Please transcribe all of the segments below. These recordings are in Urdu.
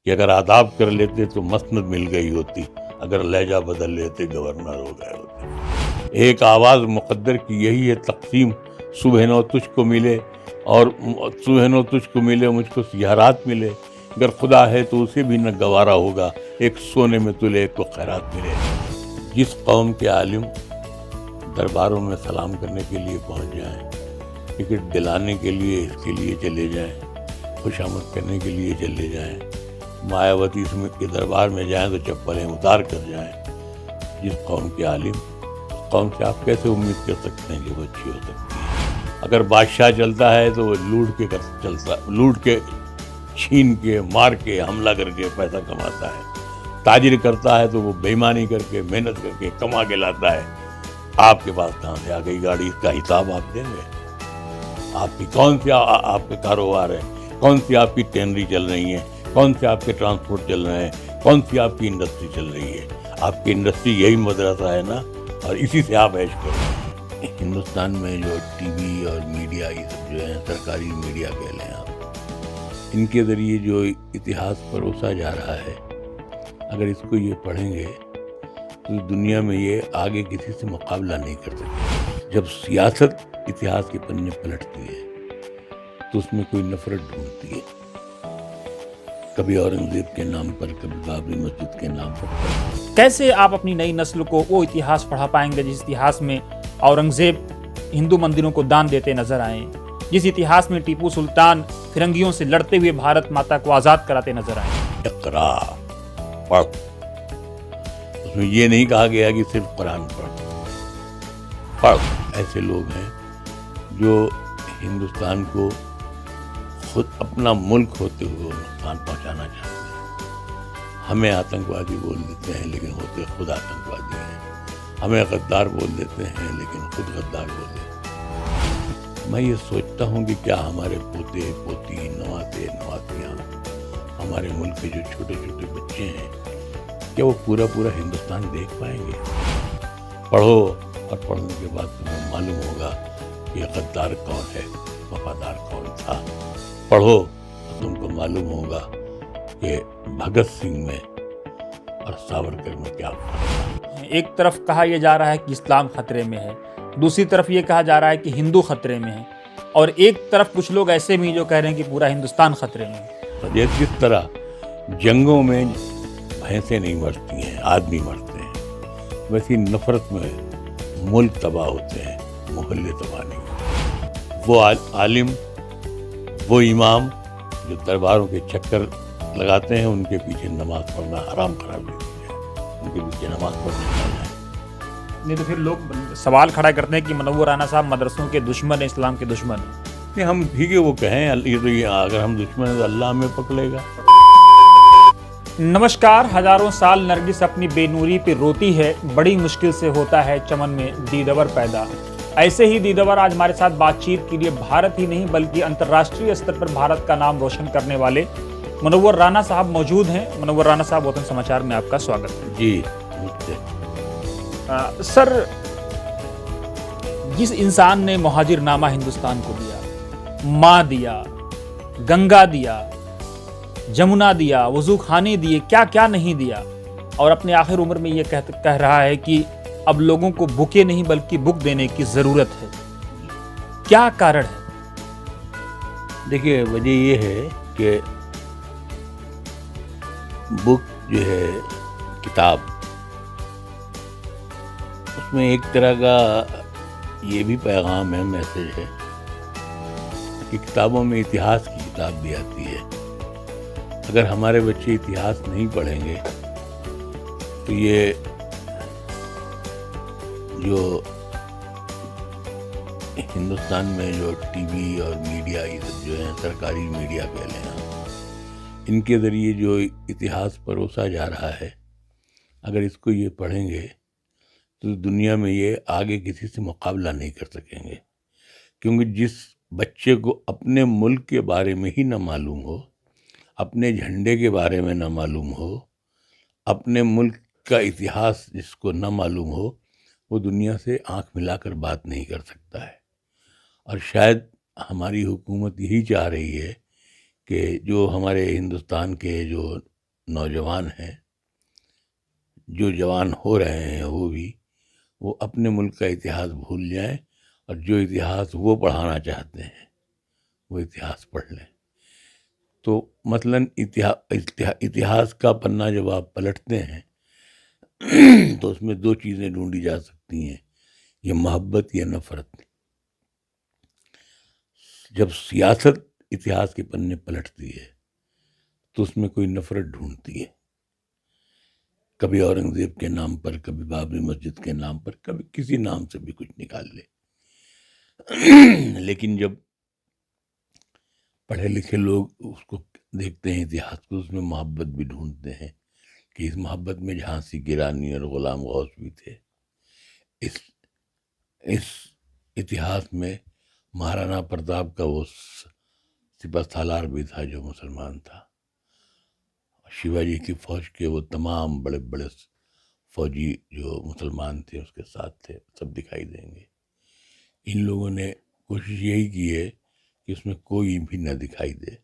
کہ اگر آداب کر لیتے تو مسند مل گئی ہوتی، اگر لہجہ بدل لیتے گورنر ہو گئے ہوتے۔ ایک آواز مقدر کی یہی ہے تقسیم، صبح نو تجھ کو ملے اور صبح نو تجھ کو ملے مجھ کو سیاہ رات ملے، اگر خدا ہے تو اسے بھی نہ گوارا ہوگا، ایک سونے میں تلے ایک کو خیرات ملے۔ جس قوم کے عالم درباروں میں سلام کرنے کے لیے پہنچ جائیں، ٹکٹ دلانے کے لیے اس کے لیے چلے جائیں، خوش آمد کرنے کے لیے چلے جائیں، مایاوتی کے دربار میں جائیں تو چپلیں اتار کر جائیں، جس قوم کے عالم، اس قوم سے آپ کیسے امید کر سکتے ہیں کہ وہ اچھی ہو سکتی ہے؟ اگر بادشاہ چلتا ہے تو وہ لوٹ کے چھین کے مار کے حملہ کر کے پیسہ کماتا ہے، تاجر کرتا ہے تو وہ بے ایمانی کر کے محنت کر کے کما کے لاتا ہے۔ آپ کے پاس کہاں سے آ گئی گاڑی؟ اس کا حساب آپ دیں گے؟ آپ کی کون سی آپ کے کاروبار ہے، کون سی آپ کی ٹینری چل رہی ہیں، کون سے آپ کے ٹرانسپورٹ چل رہے ہیں، کون سی آپ کی انڈسٹری چل رہی ہے؟ آپ کی انڈسٹری یہی مدرسہ ہے نا، اور اسی سے آپ عیش کر رہے ہیں۔ ہندوستان میں جو ٹی وی اور میڈیا، یہ سب جو ہے سرکاری میڈیا کہہ لیں آپ، ان کے ذریعے جو اتہاس پروسا جا رہا ہے، اگر اس کو یہ پڑھیں گے تو دنیا میں یہ آگے کسی سے مقابلہ نہیں کر سکتے۔ جب سیاست اتہاس کے پنے پلٹتی ہے تو اس میں کوئی نفرت ڈھونڈتی ہے، کبھی اورنگزیب کے نام پر، کبھی بابری مسجد کے نام پر۔ کیسے آپ اپنی نئی نسل کو وہ اتہاس پڑھا پائیں گے جس اتہاس میں اورنگزیب ہندو مندروں کو دان دیتے نظر آئے، جس اتہاس میں ٹیپو سلطان فرنگیوں سے لڑتے ہوئے بھارت ماتا کو آزاد کراتے نظر آئے؟ اقرا، پڑھ۔ اس میں یہ نہیں کہا گیا کہ صرف قرآن پڑھ۔ ایسے لوگ ہیں جو ہندوستان کو خود اپنا ملک ہوتے ہوئے نقصان پہنچانا چاہتے ہیں۔ ہمیں آتنکوادی بول دیتے ہیں لیکن ہوتے خود آتنکوادی ہیں، ہمیں غدار بول دیتے ہیں لیکن خود غدار بول دیتے ہیں۔ میں یہ سوچتا ہوں کہ کیا ہمارے پوتے پوتی، نواسے نواسیاں، ہمارے ملک کے جو چھوٹے چھوٹے بچے ہیں، کیا وہ پورا ہندوستان دیکھ پائیں گے؟ پڑھو، اور پڑھنے کے بعد تمہیں معلوم ہوگا کہ غدار کون ہے، وفادار کون تھا۔ پڑھو اور تم کو معلوم ہوگا کہ بھگت سنگھ میں اور ساورکر میں کیا فرق تھا۔ ایک طرف کہا یہ جا رہا ہے کہ اسلام خطرے میں ہے، دوسری طرف یہ کہا جا رہا ہے کہ ہندو خطرے میں ہے، اور ایک طرف کچھ لوگ ایسے بھی جو کہہ رہے ہیں کہ پورا ہندوستان خطرے میں ہے۔ یہ کس طرح جنگوں میں بھینسیں نہیں مرتی ہیں، آدمی مرتے ہیں، ویسی نفرت میں ملک تباہ ہوتے ہیں، محلے تباہ نہیں ہوتے۔ وہ عالم، وہ امام جو درباروں کے چکر لگاتے ہیں، ان کے پیچھے نماز پڑھنا حرام قرار دے دیا ہے، ان کے پیچھے نماز پڑھنے جانا ہے۔ نہیں تو پھر لوگ سوال کھڑا کرتے ہیں کہ منور رانا صاحب مدرسوں کے دشمن ہیں، اسلام کے دشمن ہیں۔ نہیں، ہم ٹھیک ہے وہ کہیں، یہ اگر ہم دشمن ہیں تو اللہ ہمیں پکڑے گا۔ نمسکار۔ ہزاروں سال نرگس اپنی بے نوری پہ روتی ہے، بڑی مشکل سے ہوتا ہے چمن میں دیدور پیدا۔ ایسے ہی دیدور آج ہمارے ساتھ بات چیت کے لیے بھارت ہی نہیں بلکہ انترراشٹریہ استر پر بھارت کا نام روشن کرنے والے منور رانا صاحب موجود ہیں۔ منور رانا صاحب، وطن سماچار میں آپ کا سواگت ہے۔ جی سر، جس انسان نے مہاجر نامہ ہندوستان کو دیا، ماں دیا، گنگا دیا، جمنا دیا، وضو خانے دیے، کیا کیا نہیں دیا، اور اپنے آخر عمر میں یہ کہہ رہا ہے کہ اب لوگوں کو بکے نہیں بلکہ بک دینے کی ضرورت ہے، کیا کارن ہے؟ دیکھیے، وجہ یہ ہے کہ بک جو ہے کتاب، اس میں ایک طرح کا یہ بھی پیغام ہے، میسج ہے کہ کتابوں میں اتہاس کی کتاب بھی آتی ہے۔ اگر ہمارے بچے اتہاس نہیں پڑھیں گے تو یہ جو ہندوستان میں جو ٹی وی اور میڈیا، یہ سب جو ہیں سرکاری میڈیا کہہ لیں آپ، ان کے ذریعے جو اتہاس پروسا جا رہا ہے، اگر اس کو یہ پڑھیں گے تو دنیا میں یہ آگے کسی سے مقابلہ نہیں کر سکیں گے، کیونکہ جس بچے کو اپنے ملک کے بارے میں ہی نہ معلوم ہو، اپنے جھنڈے کے بارے میں نہ معلوم ہو، اپنے ملک کا اتہاس جس کو نہ معلوم ہو، وہ دنیا سے آنکھ ملا کر بات نہیں کر سکتا ہے۔ اور شاید ہماری حکومت یہی چاہ رہی ہے کہ جو ہمارے ہندوستان کے جو نوجوان ہیں، جو جوان ہو رہے ہیں وہ اپنے ملک کا اتہاس بھول جائیں، اور جو اتہاس وہ پڑھانا چاہتے ہیں وہ اتہاس پڑھ لیں۔ تو مثلاً اتہاس کا پنہ جب آپ پلٹتے ہیں تو اس میں دو چیزیں ڈھونڈی جا سکتی ہیں، یہ محبت یا نفرت۔ جب سیاست اتہاس کے پنے پلٹتی ہے تو اس میں کوئی نفرت ڈھونڈتی ہے، کبھی اورنگزیب کے نام پر، کبھی بابری مسجد کے نام پر، کبھی کسی نام سے بھی کچھ نکال لے۔ لیکن جب پڑھے لکھے لوگ اس کو دیکھتے ہیں اتہاس کو، اس میں محبت بھی ڈھونڈتے ہیں کہ اس محبت میں جھانسی کی رانی اور غلام غوث بھی تھے، اس اتہاس میں مہارانا پرتاپ کا وہ سپہ سالار بھی تھا جو مسلمان تھا، شیواجی کی فوج کے وہ تمام بڑے بڑے فوجی جو مسلمان تھے اس کے ساتھ تھے، سب دکھائی دیں گے۔ ان لوگوں نے کوشش یہی کی ہے کہ اس میں کوئی بھی نہ دکھائی دے۔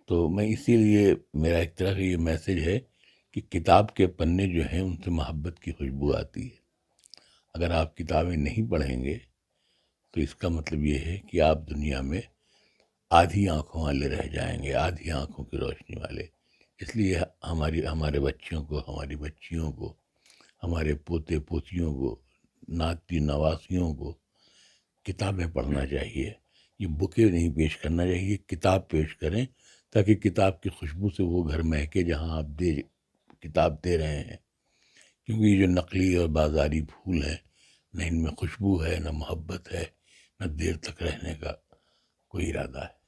تو میں اسی لیے میرا ایک طرح کا یہ میسج ہے کہ کتاب کے پنے جو ہیں ان سے محبت کی خوشبو آتی ہے۔ اگر آپ کتابیں نہیں پڑھیں گے تو اس کا مطلب یہ ہے کہ آپ دنیا میں آدھی آنکھوں والے رہ جائیں گے، آدھی آنکھوں کی روشنی والے۔ اس لیے ہمارے بچوں کو، ہماری بچیوں کو، ہمارے پوتے پوتیوں کو، ناتی نواسیوں کو کتابیں پڑھنا چاہیے۔ یہ بکیں نہیں پیش کرنا چاہیے، کتاب پیش کریں تاکہ کتاب کی خوشبو سے وہ گھر مہکے جہاں آپ کتاب دے رہے ہیں۔ کیونکہ یہ جو نقلی اور بازاری پھول ہیں، نہ ان میں خوشبو ہے، نہ محبت ہے، نہ دیر تک رہنے کا کوئی ارادہ ہے۔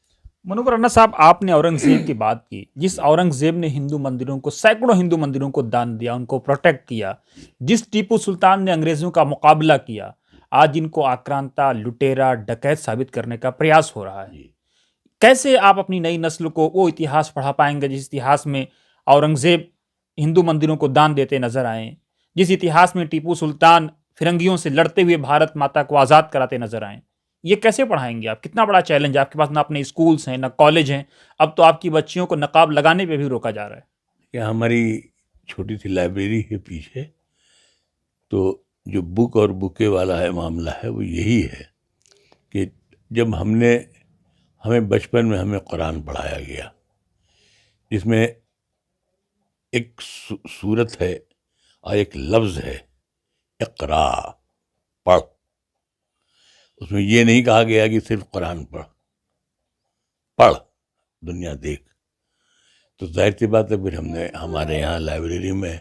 منور رنا صاحب، آپ نے اورنگزیب کی بات کی، جس اورنگزیب نے ہندو مندروں کو، سینکڑوں ہندو مندروں کو دان دیا، ان کو پروٹیکٹ کیا، جس ٹیپو سلطان نے انگریزوں کا مقابلہ کیا، آج ان کو آکرانتا، لٹیرا، ڈکیت ثابت کرنے کا پریاس ہو رہا ہے۔ کیسے آپ اپنی نئی نسل کو وہ اتہاس پڑھا پائیں گے جس اتہاس میں اورنگزیب ہندو مندروں کو دان دیتے نظر آئیں، جس اتہاس میں ٹیپو سلطان فرنگیوں سے لڑتے ہوئے بھارت ماتا کو آزاد کراتے نظر آئیں؟ یہ کیسے پڑھائیں گے آپ؟ کتنا بڑا چیلنج ہے آپ کے پاس، نہ اپنے اسکولز ہیں، نہ کالج ہیں، اب تو آپ کی بچیوں کو نقاب لگانے پہ بھی روکا جا رہا ہے۔ کہ ہماری چھوٹی سی لائبریری ہے پیچھے، تو جو بک اور بکے والا ہے معاملہ ہے وہ یہی ہے کہ جب ہمیں بچپن میں ہمیں قرآن پڑھایا گیا، جس میں ایک صورت ہے اور ایک لفظ ہے، اقرا، پڑھ۔ اس میں یہ نہیں کہا گیا کہ صرف قرآن پڑھ، دنیا دیکھ۔ تو ظاہر سی بات ہے پھر ہمارے یہاں لائبریری میں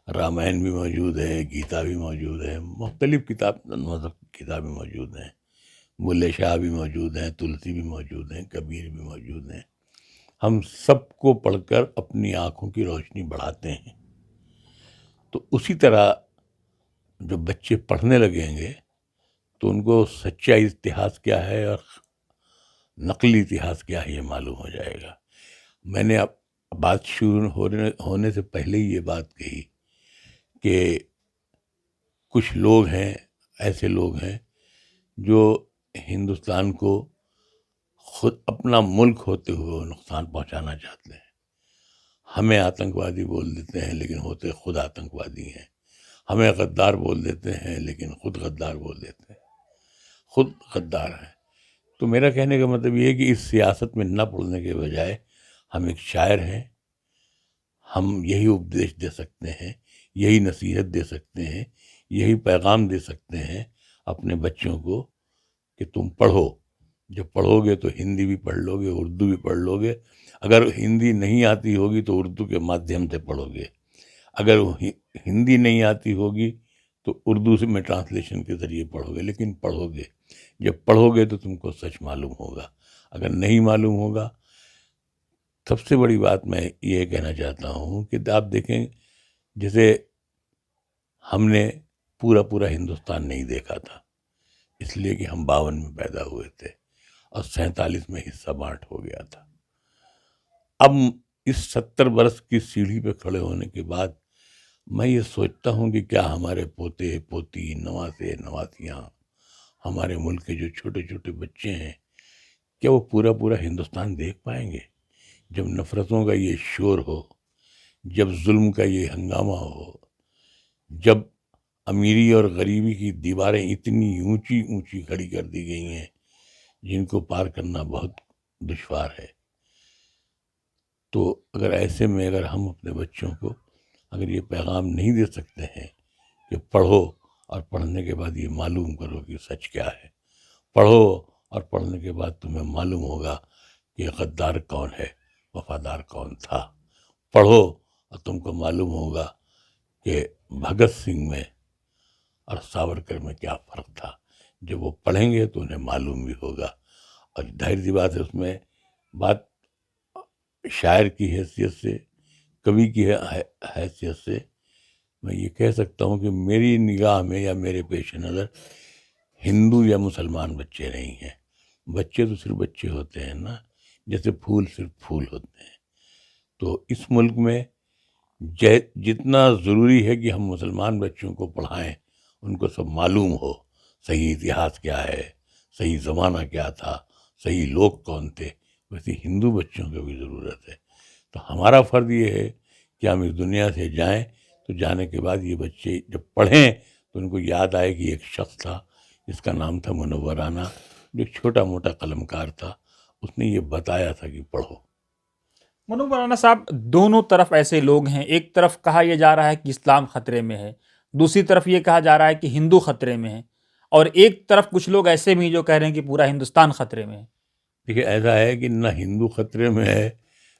رامائن بھی موجود ہے، گیتا بھی موجود ہے، مختلف کتابیں موجود ہیں، بلے شاہ بھی موجود ہیں، تلسی بھی موجود ہیں، کبیر بھی موجود ہیں۔ ہم سب کو پڑھ کر اپنی آنکھوں کی روشنی بڑھاتے ہیں۔ تو اسی طرح جو بچے پڑھنے لگیں گے تو ان کو سچا اتہاس کیا ہے اور نقلی اتہاس کیا ہے یہ معلوم ہو جائے گا۔ میں نے بات شروع ہونے سے پہلے ہی یہ بات کہی کہ کچھ لوگ ہیں، ایسے لوگ ہیں جو ہندوستان کو خود اپنا ملک ہوتے ہوئے نقصان پہنچانا چاہتے ہیں۔ ہمیں آتنکوادی بول دیتے ہیں لیکن ہوتے خود آتنکوادی ہیں، ہمیں غدار بول دیتے ہیں لیکن خود غدار بول دیتے ہیں، خود غدار ہیں۔ تو میرا کہنے کا مطلب یہ ہے کہ اس سیاست میں نہ پڑنے کے بجائے ہم ایک شاعر ہیں، ہم یہی اپدیش دے سکتے ہیں، یہی نصیحت دے سکتے ہیں، یہی پیغام دے سکتے ہیں اپنے بچوں کو کہ تم پڑھو۔ جب پڑھو گے تو ہندی بھی پڑھ لو گے، اردو بھی پڑھ لو گے۔ اگر ہندی نہیں آتی ہوگی تو اردو کے مادھیم سے پڑھو گے، اگر ہندی نہیں آتی ہوگی تو اردو سے میں ٹرانسلیشن کے ذریعے پڑھو گے، لیکن پڑھو گے۔ جب پڑھو گے تو تم کو سچ معلوم ہوگا، اگر نہیں معلوم ہوگا۔ سب سے بڑی بات میں یہ کہنا چاہتا ہوں کہ آپ دیکھیں، جیسے ہم نے پورا ہندوستان نہیں دیکھا تھا، اس لیے کہ ہم 52 میں پیدا ہوئے تھے اور 47 میں حصہ بانٹ ہو گیا تھا۔ اب اس 70 برس کی سیڑھی پہ کھڑے ہونے کے بعد میں یہ سوچتا ہوں کہ کیا ہمارے پوتے پوتی، نواسے نواسیاں، ہمارے ملک کے جو چھوٹے چھوٹے بچے ہیں، کیا وہ پورا ہندوستان دیکھ پائیں گے؟ جب نفرتوں کا یہ شور ہو، جب ظلم کا یہ ہنگامہ ہو، جب امیری اور غریبی کی دیواریں اتنی اونچی اونچی کھڑی کر دی گئی ہیں جن کو پار کرنا بہت دشوار ہے، تو اگر ایسے میں اگر ہم اپنے بچوں کو اگر یہ پیغام نہیں دے سکتے ہیں کہ پڑھو اور پڑھنے کے بعد یہ معلوم کرو کہ سچ کیا ہے، پڑھو اور پڑھنے کے بعد تمہیں معلوم ہوگا کہ غدار کون ہے، وفادار کون تھا، پڑھو اور تم کو معلوم ہوگا کہ بھگت سنگھ میں اور ساورکر میں کیا فرق تھا۔ جب وہ پڑھیں گے تو انہیں معلوم بھی ہوگا۔ اور ظاہر سی بات ہے، اس میں بات شاعر کی حیثیت سے، کوی کی حیثیت سے میں یہ کہہ سکتا ہوں کہ میری نگاہ میں یا میرے پیش نظر ہندو یا مسلمان بچے نہیں ہیں۔ بچے تو صرف بچے ہوتے ہیں نا، جیسے پھول صرف پھول ہوتے ہیں۔ تو اس ملک میں جتنا ضروری ہے کہ ہم مسلمان بچوں کو پڑھائیں، ان کو سب معلوم ہو، صحیح اتہاس کیا ہے، صحیح زمانہ کیا تھا، صحیح لوگ کون تھے، ویسے ہندو بچوں کو بھی ضرورت ہے۔ تو ہمارا فرض یہ ہے کہ ہم اس دنیا سے جائیں تو جانے کے بعد یہ بچے جب پڑھیں تو ان کو یاد آئے کہ ایک شخص تھا جس کا نام تھا منور رانا، جو ایک چھوٹا موٹا قلمکار تھا، اس نے یہ بتایا تھا کہ پڑھو۔ منور رانا صاحب، دونوں طرف ایسے لوگ ہیں، ایک طرف کہا یہ جا رہا ہے کہ اسلام خطرے میں ہے، دوسری طرف یہ کہا جا رہا ہے کہ ہندو خطرے میں ہے، اور ایک طرف کچھ لوگ ایسے بھی جو کہہ رہے ہیں کہ پورا ہندوستان خطرے میں ہے۔ دیکھیے، ایسا ہے کہ نہ ہندو خطرے میں ہے،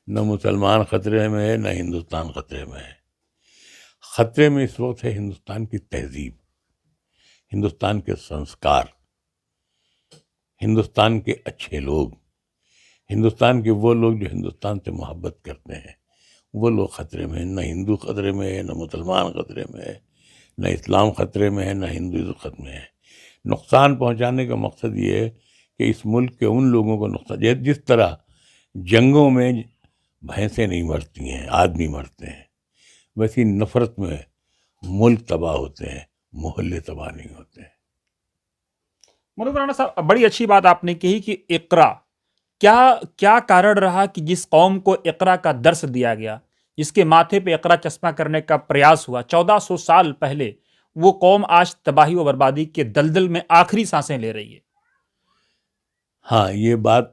نہ مسلمان خطرے میں ہے، نہ ہندوستان خطرے میں ہے۔ خطرے میں اس وقت ہے ہندوستان کی تہذیب، ہندوستان کے سنسکار، ہندوستان کے اچھے لوگ، ہندوستان کے وہ لوگ جو ہندوستان سے محبت کرتے ہیں، وہ لوگ خطرے میں ہیں۔ نہ ہندو خطرے میں ہے، نہ مسلمان خطرے میں ہے، نہ اسلام خطرے میں ہے، نہ ہندوازم خطرے میں ہے۔ نقصان پہنچانے کا مقصد یہ ہے کہ اس ملک کے ان لوگوں کو نقصان، جس طرح جنگوں میں بھینسیں نہیں مرتی ہیں، آدمی مرتے ہیں، ویسی نفرت میں ملک تباہ ہوتے ہیں، محلے تباہ نہیں ہوتے ہیں۔ منور رانا صاحب، بڑی اچھی بات آپ نے کہی کہ اقرا، کیا کارن رہا کہ جس قوم کو اقرا کا درس دیا گیا، جس کے ماتھے پہ اقرا چشمہ کرنے کا پریاس ہوا 1400 سال پہلے، وہ قوم آج تباہی و بربادی کے دلدل میں آخری سانسیں لے رہی ہے؟ ہاں، یہ بات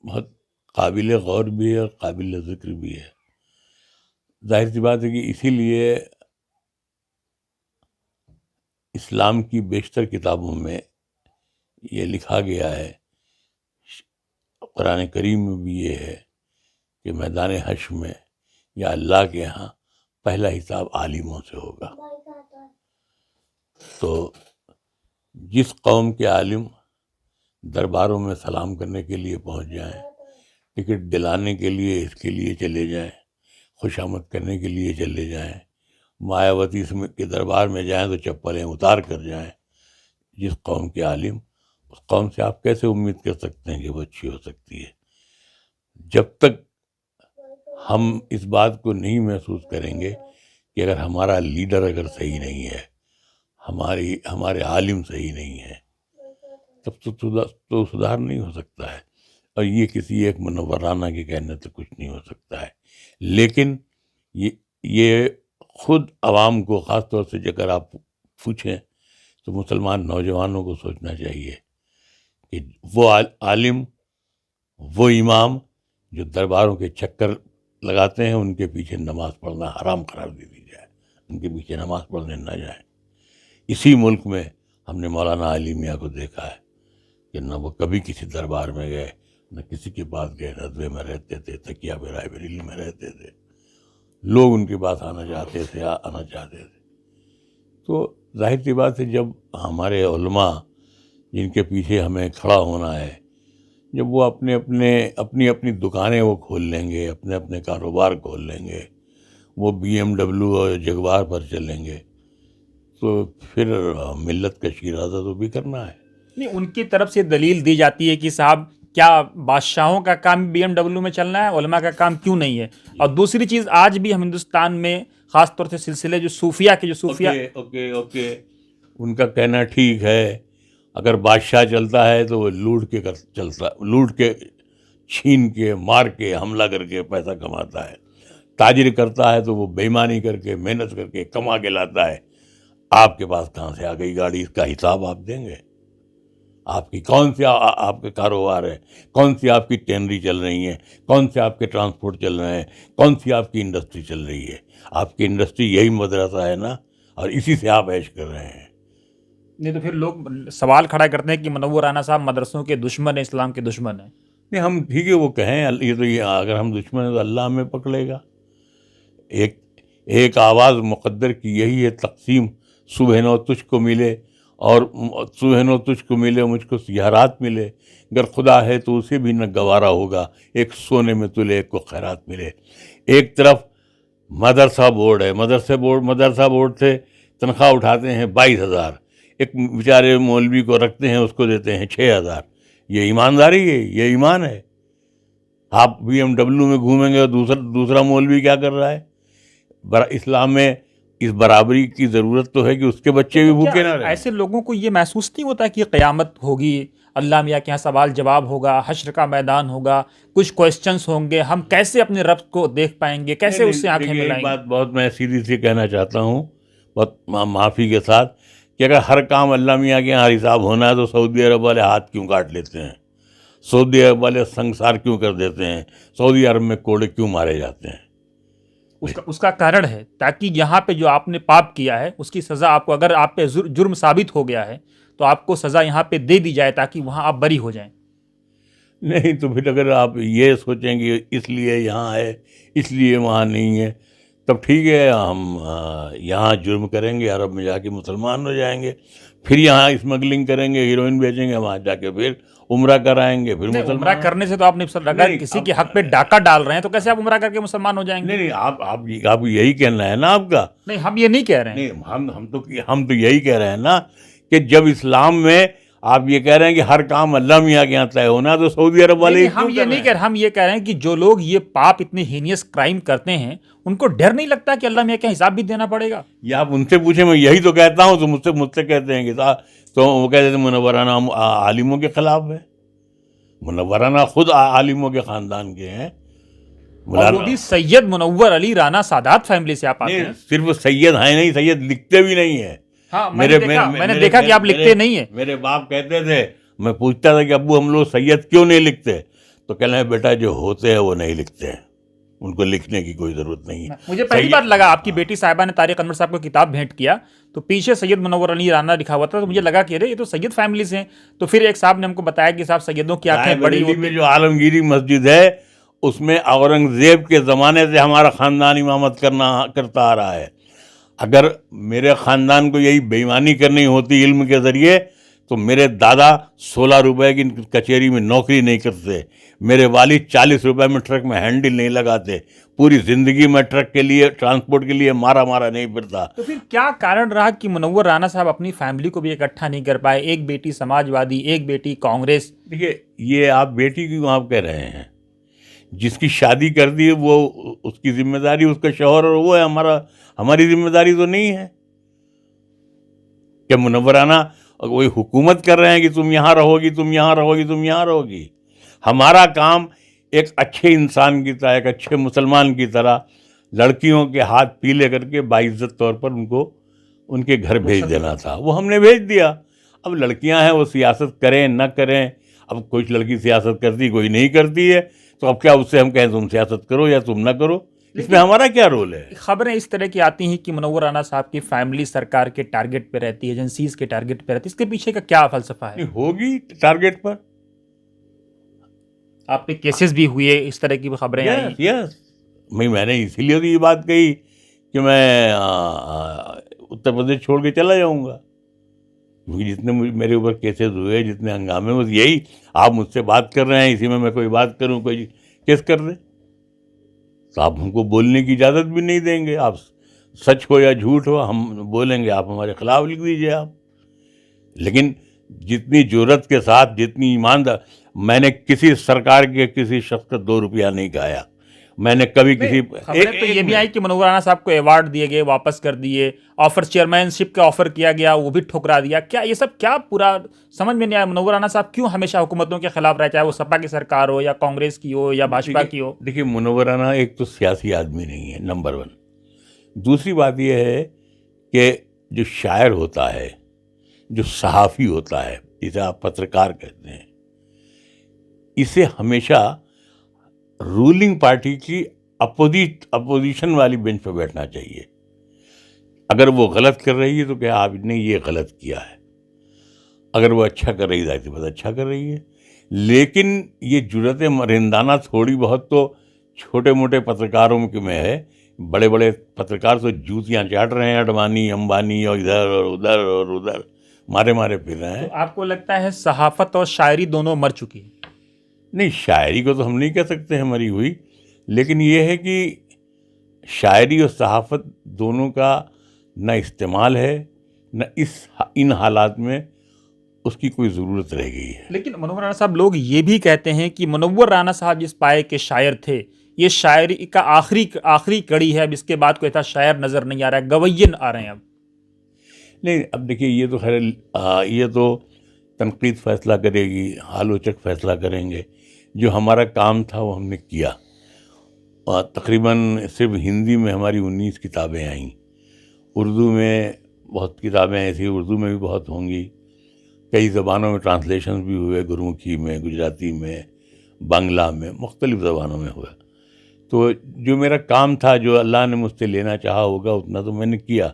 بہت قابل غور بھی ہے اور قابل ذکر بھی ہے۔ ظاہر سی بات ہے کہ اسی لیے اسلام کی بیشتر کتابوں میں یہ لکھا گیا ہے، قرآن کریم میں بھی یہ ہے کہ میدان حشر میں یا اللہ کے ہاں پہلا حساب عالموں سے ہوگا۔ تو جس قوم کے عالم درباروں میں سلام کرنے کے لیے پہنچ جائیں، ٹکٹ دلانے کے لیے اس کے لیے چلے جائیں، خوش آمد کرنے کے لیے چلے جائیں، مایاوتی کے دربار میں جائیں تو چپلیں اتار کر جائیں، جس قوم کے عالم، اس قوم سے آپ کیسے امید کر سکتے ہیں کہ وہ اچھی ہو سکتی ہے؟ جب تک ہم اس بات کو نہیں محسوس کریں گے کہ اگر ہمارا لیڈر اگر صحیح نہیں ہے، ہمارے عالم صحیح نہیں ہے، تب تو سدھار نہیں ہو سکتا ہے۔ اور یہ کسی ایک منور رانا کے کہنے سے کچھ نہیں ہو سکتا ہے۔ لیکن یہ خود عوام کو، خاص طور سے اگر آپ پوچھیں تو مسلمان نوجوانوں کو سوچنا چاہیے کہ وہ عالم، وہ امام جو درباروں کے چکر لگاتے ہیں، ان کے پیچھے نماز پڑھنا حرام قرار دے دی جائے، ان کے پیچھے نماز پڑھنے نہ جائیں۔ اسی ملک میں ہم نے مولانا علی میاں کو دیکھا ہے کہ نہ وہ کبھی کسی دربار میں گئے، نہ کسی کے پاس گئے، ندوے میں رہتے تھے، تکیہ پہ رائے بریلی میں رہتے تھے، لوگ ان کے پاس آنا چاہتے تھے۔ تو ظاہر سی بات ہے، جب ہمارے علماء جن کے پیچھے ہمیں کھڑا ہونا ہے، جب وہ اپنی دکانیں وہ کھول لیں گے، اپنے کاروبار کھول لیں گے، وہ BMW اور جگوار پر چلیں گے، تو پھر ملت کا شیرازہ تو بھی کرنا ہے۔ نہیں، ان کی طرف سے دلیل دی جاتی ہے کہ صاحب کیا بادشاہوں کا کام BMW میں چلنا ہے، علماء کا کام کیوں نہیں ہے؟ اور دوسری چیز، آج بھی ہم ہندوستان میں خاص طور سے سلسلے جو صوفیہ اوکے، ان کا کہنا ٹھیک ہے، اگر بادشاہ چلتا ہے تو وہ لوٹ کے چھین کے مار کے حملہ کر کے پیسہ کماتا ہے۔ تاجر کرتا ہے تو وہ بےایمانی کر کے محنت کر کے کما کے لاتا ہے. آپ کے پاس کہاں سے آ گئی گاڑی؟ اس کا حساب آپ دیں گے. آپ کی کون سی آپ کے کاروبار ہے، کون سی آپ کی ٹینری چل رہی ہیں، کون سے آپ کے ٹرانسپورٹ چل رہے ہیں، کون سی آپ کی انڈسٹری چل رہی ہے؟ آپ کی انڈسٹری یہی مدرسہ ہے نا، اور اسی سے آپ عیش کر رہے ہیں. نہیں تو پھر لوگ سوال کھڑا کرتے ہیں کہ منور رانا صاحب مدرسوں کے دشمن ہیں، اسلام کے دشمن ہیں. نہیں، ہم ٹھیک ہے وہ کہیں، یہ اگر ہم دشمن ہیں تو اللہ ہمیں پکڑے گا. ایک آواز مقدر کی یہی ہے تقسیم، صبح نو تجھ کو ملے اور صبح نو تجھ کو ملے، مجھ کو سیارات ملے. اگر خدا ہے تو اسے بھی نہ گوارا ہوگا، ایک سونے میں تلے ایک کو خیرات ملے. ایک طرف مدرسہ بورڈ ہے، مدرسہ بورڈ سے تنخواہ اٹھاتے ہیں 22,000، ایک بیچارے مولوی کو رکھتے ہیں، اس کو دیتے ہیں 6,000. یہ ایمانداری ہے؟ یہ ایمان ہے؟ آپ BMW میں گھومیں گے اور دوسرا مولوی کیا کر رہا ہے؟ اسلام میں اس برابری کی ضرورت تو ہے کہ اس کے بچے بھی بھوکے نہ رہیں. ایسے لوگوں کو یہ محسوس نہیں ہوتا کہ قیامت ہوگی، اللہ میاں کے یہاں سوال جواب ہوگا، حشر کا میدان ہوگا، کچھ کوسچنز ہوں گے، ہم کیسے اپنے رب کو دیکھ پائیں گے، کیسے اس سے آنکھیں دیکھیے، ملائیں ایک گے؟ بات بہت میں سیدھی سی کہنا چاہتا ہوں، بہت معافی کے ساتھ، کہ اگر ہر کام اللہ میاں کے یہاں حساب ہونا ہے تو سعودی عرب والے ہاتھ کیوں کاٹ لیتے ہیں؟ سعودی عرب والے سنگسار کیوں کر دیتے ہیں؟ سعودی عرب میں کوڑے کیوں مارے جاتے ہیں؟ اس کا کارن ہے تاکہ یہاں پہ جو آپ نے پاپ کیا ہے اس کی سزا آپ کو، اگر آپ پہ جرم ثابت ہو گیا ہے تو آپ کو سزا یہاں پہ دے دی جائے تاکہ وہاں آپ بری ہو جائیں. نہیں تو پھر اگر آپ یہ سوچیں گے اس لیے یہاں ہے اس لیے وہاں نہیں ہے، تب ٹھیک ہے، ہم یہاں جرم کریں گے، عرب میں جا کے مسلمان ہو جائیں گے، پھر یہاں اسمگلنگ کریں گے، ہیروئن بیچیں گے، وہاں جا کے پھر عمرہ کرائیں گے، پھر عمرہ مسلمان. کرنے سے تو آپ نے اگر کسی کے حق پہ ڈاکہ ڈال رہے ہیں تو کیسے آپ عمرہ کر کے مسلمان ہو جائیں گے؟ نہیں، آپ یہی کہنا ہے نا آپ کا. نہیں، ہم یہ نہیں کہہ رہے ہیں. نہیں، ہم تو یہی کہہ رہے ہیں نا کہ جب اسلام میں آپ یہ کہہ رہے ہیں کہ ہر کام اللہ میاں کے یہاں طے ہونا، تو سعودی عرب والے ہم یہ نہیں کہہ رہے، ہم یہ کہہ رہے ہیں کہ جو لوگ یہ پاپ اتنے ہینیس کرائم کرتے ہیں ان کو ڈر نہیں لگتا کہ اللہ میاں کا حساب بھی دینا پڑے گا؟ یا آپ ان سے پوچھیں، میں یہی تو کہتا ہوں، تو مجھ سے کہتے ہیں کہ تو وہ کہتے ہیں منورانہ عالموں کے خلاف ہے. منورانہ خود عالموں کے خاندان کے ہیں. اور وہ بھی سید منور علی رانا سادات فیملی سے آپ آتے ہیں. صرف سید ہیں نہیں، سید لکھتے بھی نہیں ہیں. ہاں، میں نے دیکھا کہ آپ لکھتے نہیں ہیں. میرے باپ کہتے تھے، میں پوچھتا تھا کہ ابو ہم لوگ سید کیوں نہیں لکھتے؟ تو کہنے لگے بیٹا جو ہوتے ہیں وہ نہیں لکھتے ہیں، ان کو لکھنے کی کوئی ضرورت نہیں ہے. مجھے پہلی بار لگا آپ کی بیٹی صاحبہ نے طارق انور صاحب کو کتاب بھیٹ کیا تو پیچھے سید منور علی رانا لکھا ہوا تھا، تو مجھے لگا کہ یہ تو سید فیملی سے ہیں. تو پھر ایک صاحب نے ہم کو بتایا کہ صاحب سیدوں کی آنکھیں بڑی ہوتی ہیں. میں جو عالمگیری مسجد ہے اس میں اورنگزیب کے زمانے سے ہمارا خاندان امامت کرتا آ رہا ہے. اگر میرے خاندان کو یہی بے ایمانی کرنی ہوتی علم کے ذریعے تو میرے دادا 16 روپے کی کچہری میں نوکری نہیں کرتے، میرے والد 40 روپے میں ٹرک میں ہینڈل نہیں لگاتے، پوری زندگی میں ٹرک کے لیے ٹرانسپورٹ کے لیے مارا نہیں پھرتا. تو پھر کیا کارن رہا کہ منور رانا صاحب اپنی فیملی کو بھی اکٹھا نہیں کر پائے؟ ایک بیٹی سماجوادی، ایک بیٹی کانگریس. دیکھیے، یہ آپ بیٹی کیوں آپ کہہ رہے ہیں؟ جس کی شادی کر دی وہ اس کی ذمہ داری اس کا شوہر اور وہ ہے، ہماری ذمہ داری تو نہیں ہے کہ منورانہ کوئی حکومت کر رہے ہیں کہ تم یہاں رہو گی، تم یہاں رہو گی، تم یہاں رہو گی. ہمارا کام ایک اچھے انسان کی طرح، ایک اچھے مسلمان کی طرح لڑکیوں کے ہاتھ پیلے کر کے باعزت طور پر ان کو ان کے گھر بھیج دینا تھا. وہ ہم نے بھیج دیا. اب لڑکیاں ہیں، وہ سیاست کریں نہ کریں، اب کچھ لڑکی سیاست کرتی کوئی نہیں کرتی ہے، تو اب کیا اس سے ہم کہیں تم سیاست کرو یا تم نہ کرو؟ اس میں ہمارا کیا رول ہے؟ خبریں اس طرح کی آتی ہیں کہ منور رانا صاحب کی فیملی سرکار کے ٹارگٹ پہ رہتی ہے، ایجنسیز کے ٹارگٹ پہ رہتی ہے. اس کے پیچھے کا کیا فلسفہ ہے؟ ہوگی ٹارگٹ پر. آپ پہ کیسز بھی ہوئے، اس طرح کی خبریں آئیں. یس، میں نے اسی لیے تو یہ بات کہی کہ میں اتر پردیش چھوڑ کے چلا جاؤں گا، کیونکہ جتنے میرے اوپر کیسز ہوئے، جتنے ہنگامے ہوئے، یہی آپ مجھ سے بات کر رہے ہیں، اسی میں کوئی بات کروں، کوئی کیس کر دے تو آپ ہم کو بولنے کی اجازت بھی نہیں دیں گے. آپ سچ ہو یا جھوٹ ہو ہم بولیں گے، آپ ہمارے خلاف لکھ دیجیے آپ. لیکن جتنی جرأت کے ساتھ، جتنی ایماندار، میں نے کسی سرکار کے کسی شخص کا 2 روپیہ نہیں کھایا. میں نے کبھی کسی خبریں تو یہ بھی آئی کہ منور رانا صاحب کو ایوارڈ دیے گئے، واپس کر دیے، آفر چیئرمین شپ کا آفر کیا گیا وہ بھی ٹھکرا دیا. کیا یہ سب کیا پورا سمجھ میں نہیں آیا؟ منور رانا صاحب کیوں ہمیشہ حکومتوں کے خلاف رہے، چاہے وہ سپا کی سرکار ہو یا کانگریس کی ہو یا بھاجپا کی ہو؟ دیکھیے منور رانا ایک تو سیاسی آدمی نہیں ہے، نمبر 1. دوسری بات یہ ہے کہ جو شاعر ہوتا ہے، جو صحافی ہوتا ہے، جسے آپ پترکار کہتے ہیں، اسے ہمیشہ رولنگ پارٹی کی اپوزیشن والی بینچ پہ بیٹھنا چاہیے. اگر وہ غلط کر رہی ہے تو کہ آپ نے یہ غلط کیا ہے، اگر وہ اچھا کر رہی ہے تو بس اچھا کر رہی ہے. لیکن یہ جرأت رندانہ تھوڑی بہت تو چھوٹے موٹے پترکاروں میں ہے. بڑے بڑے پترکار تو جوتیاں چاٹ رہے ہیں، اڈوانی امبانی اور ادھر اور ادھر اور ادھر مارے پھر رہے ہیں. تو آپ کو لگتا ہے صحافت اور شاعری دونوں مر چکی ہیں؟ نہیں، شاعری کو تو ہم نہیں کہہ سکتے ہیں مری ہوئی، لیکن یہ ہے کہ شاعری اور صحافت دونوں کا نہ استعمال ہے، نہ ان حالات میں اس کی کوئی ضرورت رہ گئی ہے. لیکن منور رانا صاحب، لوگ یہ بھی کہتے ہیں کہ منور رانا صاحب جس پائے کے شاعر تھے، یہ شاعری کا آخری کڑی ہے، اب اس کے بعد کوئی ایسا شاعر نظر نہیں آ رہا ہے، گوین آ رہے ہیں اب. نہیں، اب دیکھیے یہ تو خیر یہ تو تنقید فیصلہ کرے گی، آلوچک فیصلہ کریں گے. جو ہمارا کام تھا وہ ہم نے کیا. تقریباً صرف ہندی میں ہماری 19 کتابیں آئیں، اردو میں بہت کتابیں ایسی، اردو میں بھی بہت ہوں گی، کئی زبانوں میں ٹرانسلیشنز بھی ہوئے، گرمکھی میں، گجراتی میں، بنگلہ میں، مختلف زبانوں میں ہوا. تو جو میرا کام تھا، جو اللہ نے مجھ سے لینا چاہا ہوگا اتنا تو میں نے کیا.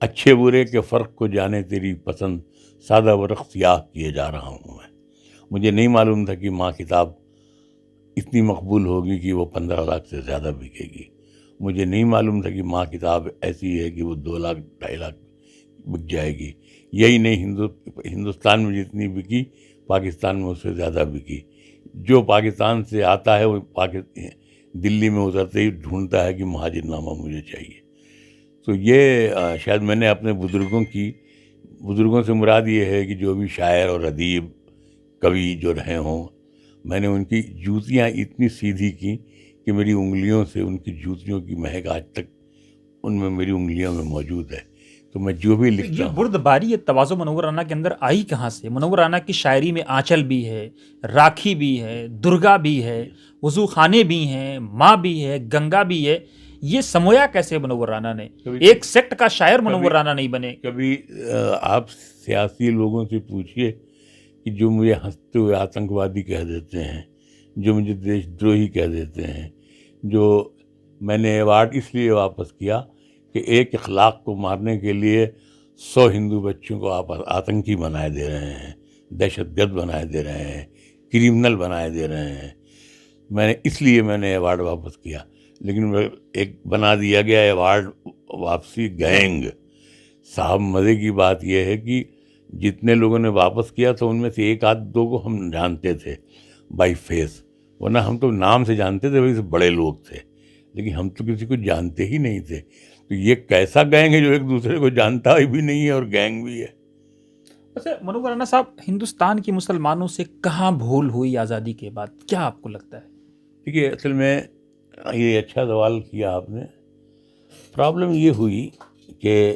اچھے برے کے فرق کو جانے تیری پسند، سادہ ورق سیاہ کیے جا رہا ہوں میں. مجھے نہیں معلوم تھا کہ ماں کتاب اتنی مقبول ہوگی کہ وہ 15 لاکھ سے زیادہ بکے گی. مجھے نہیں معلوم تھا کہ ماں کتاب ایسی ہے کہ وہ 2 لاکھ 2.5 لاکھ بک جائے گی. یہی نہیں، ہندوستان میں جتنی بکی پاکستان میں اس سے زیادہ بکی. جو پاکستان سے آتا ہے وہ دلی میں اترتے ہی ڈھونڈتا ہے کہ مہاجر نامہ مجھے چاہیے. تو یہ شاید میں نے اپنے بزرگوں سے مراد یہ ہے کہ جو بھی شاعر اور ادیب کوی جو رہے ہوں، میں نے ان کی جوتیاں اتنی سیدھی کی کہ میری انگلیوں سے ان کی جوتیوں کی مہک آج تک ان میں میری انگلیوں میں موجود ہے. تو میں جو بھی لکھتا ہوں، یہ بردباری، یہ تواضع منور رانا کے اندر آئی کہاں سے؟ منور رانا کی شاعری میں آنچل بھی ہے، راکھی بھی ہے، درگا بھی ہے، وضو خانے بھی ہیں، ماں بھی ہے، گنگا بھی ہے. یہ سمویا کیسے منور رانا نے؟ ایک سیکٹ کا شاعر منور رانا نہیں بنے. کبھی آپ سیاسی لوگوں سے پوچھئے کہ جو مجھے ہنستے ہوئے آتنکوادی کہہ دیتے ہیں، جو مجھے دیش دروہی کہہ دیتے ہیں، جو میں نے ایوارڈ اس لیے واپس کیا کہ ایک اخلاق کو مارنے کے لیے 100 ہندو بچوں کو آپ آتنکی بنائے دے رہے ہیں، دہشت گرد بنائے دے رہے ہیں، کرمنل بنائے دے رہے ہیں. اس لیے میں نے ایوارڈ واپس کیا. لیکن ایک بنا دیا گیا ایوارڈ واپسی گینگ. صاحب مزے کی بات یہ ہے کہ جتنے لوگوں نے واپس کیا تو ان میں سے 1 آدھ 2 کو ہم جانتے تھے بائی فیس، ورنہ ہم تو نام سے جانتے تھے، وہی سے بڑے لوگ تھے، لیکن ہم تو کسی کو جانتے ہی نہیں تھے. تو یہ کیسا گینگ ہے جو ایک دوسرے کو جانتا بھی نہیں ہے اور گینگ بھی ہے. اچھا منور رانا صاحب، ہندوستان کے مسلمانوں سے کہاں بھول ہوئی آزادی کے بعد؟ کیا آپ کو لگتا ہے؟ دیکھیے اصل میں یہ اچھا سوال کیا آپ نے. پرابلم یہ ہوئی کہ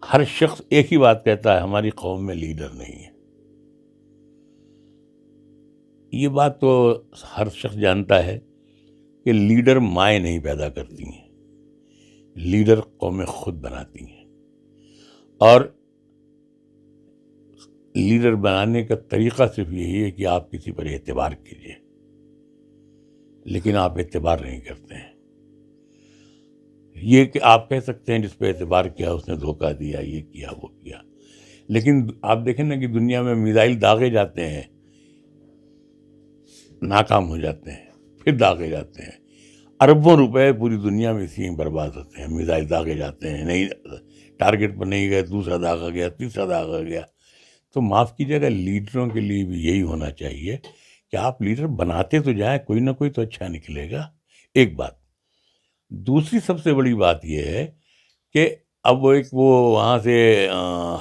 ہر شخص ایک ہی بات کہتا ہے، ہماری قوم میں لیڈر نہیں ہے. یہ بات تو ہر شخص جانتا ہے کہ لیڈر مائیں نہیں پیدا کرتی ہیں، لیڈر قومیں خود بناتی ہیں. اور لیڈر بنانے کا طریقہ صرف یہی ہے کہ آپ کسی پر اعتبار کیجیے، لیکن آپ اعتبار نہیں کرتے ہیں. یہ کہ آپ کہہ سکتے ہیں جس پہ اعتبار کیا اس نے دھوکہ دیا، یہ کیا وہ کیا. لیکن آپ دیکھیں نا کہ دنیا میں میزائل داغے جاتے ہیں، ناکام ہو جاتے ہیں، پھر داغے جاتے ہیں. اربوں روپے پوری دنیا میں اسی میں برباد ہوتے ہیں. میزائل داغے جاتے ہیں، نہیں ٹارگٹ پر نہیں گئے، دوسرا داغا گیا، تیسرا داغا گیا. تو معاف کیجیے گا، لیڈروں کے لیے بھی یہی ہونا چاہیے کہ آپ لیڈر بناتے تو جائیں، کوئی نہ کوئی تو اچھا نکلے گا. ایک بات. دوسری سب سے بڑی بات یہ ہے کہ اب وہ وہاں سے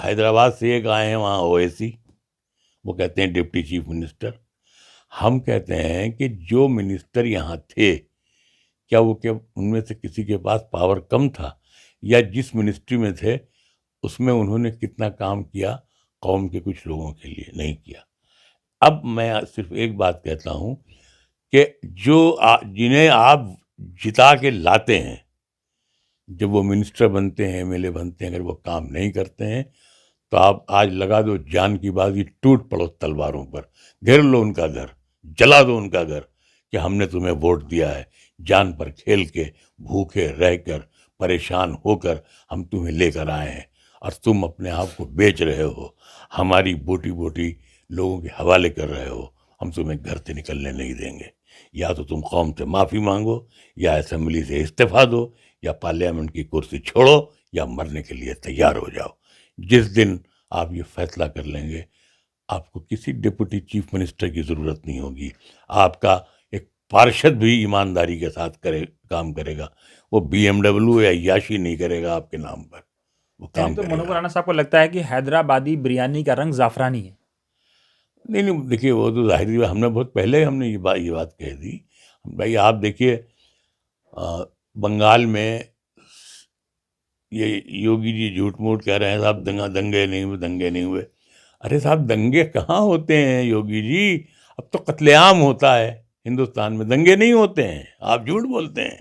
حیدرآباد سے ایک آئے ہیں وہاں اویسی، وہ کہتے ہیں ڈپٹی چیف منسٹر. ہم کہتے ہیں کہ جو منسٹر یہاں تھے کیا ان میں سے کسی کے پاس پاور کم تھا، یا جس منسٹری میں تھے اس میں انہوں نے کتنا کام کیا قوم کے کچھ لوگوں کے لیے؟ نہیں کیا۔ اب میں صرف ایک بات کہتا ہوں کہ جنہیں آپ جتا کے لاتے ہیں، جب وہ منسٹر بنتے ہیں، ایم ایل اے بنتے ہیں، اگر وہ کام نہیں کرتے ہیں تو آپ آج لگا دو جان کی بازی، ٹوٹ پڑو تلواروں پر، گھیر لو ان کا گھر، جلا دو ان کا گھر کہ ہم نے تمہیں ووٹ دیا ہے، جان پر کھیل کے، بھوکے رہ کر، پریشان ہو کر ہم تمہیں لے کر آئے ہیں، اور تم اپنے آپ کو بیچ رہے ہو، ہماری بوٹی بوٹی لوگوں کے حوالے کر رہے ہو، ہم تمہیں گھر سے نکلنے نہیں دیں گے۔ یا تو تم قوم سے معافی مانگو، یا اسمبلی سے استعفیٰ دو، یا پارلیمنٹ کی کرسی چھوڑو، یا مرنے کے لیے تیار ہو جاؤ۔ جس دن آپ یہ فیصلہ کر لیں گے، آپ کو کسی ڈپٹی چیف منسٹر کی ضرورت نہیں ہوگی، آپ کا ایک پارشد بھی ایمانداری کے ساتھ کام کرے گا، وہ بی ایم ڈبلیو یا عیاشی نہیں کرے گا آپ کے نام پر، وہ کام تو کرے منور گا۔ رانا صاحب کو لگتا ہے کہ حیدرآبادی بریانی کا رنگ زعفرانی ہے؟ نہیں، دیکھیے وہ تو ظاہری بات، ہم نے بہت پہلے یہ بات کہہ دی۔ بھائی آپ دیکھیے بنگال میں یہ یوگی جی جھوٹ موٹ کہہ رہے ہیں صاحب دنگے نہیں ہوئے۔ ارے صاحب دنگے کہاں ہوتے ہیں یوگی جی؟ اب تو قتل عام ہوتا ہے ہندوستان میں، دنگے نہیں ہوتے ہیں، آپ جھوٹ بولتے ہیں،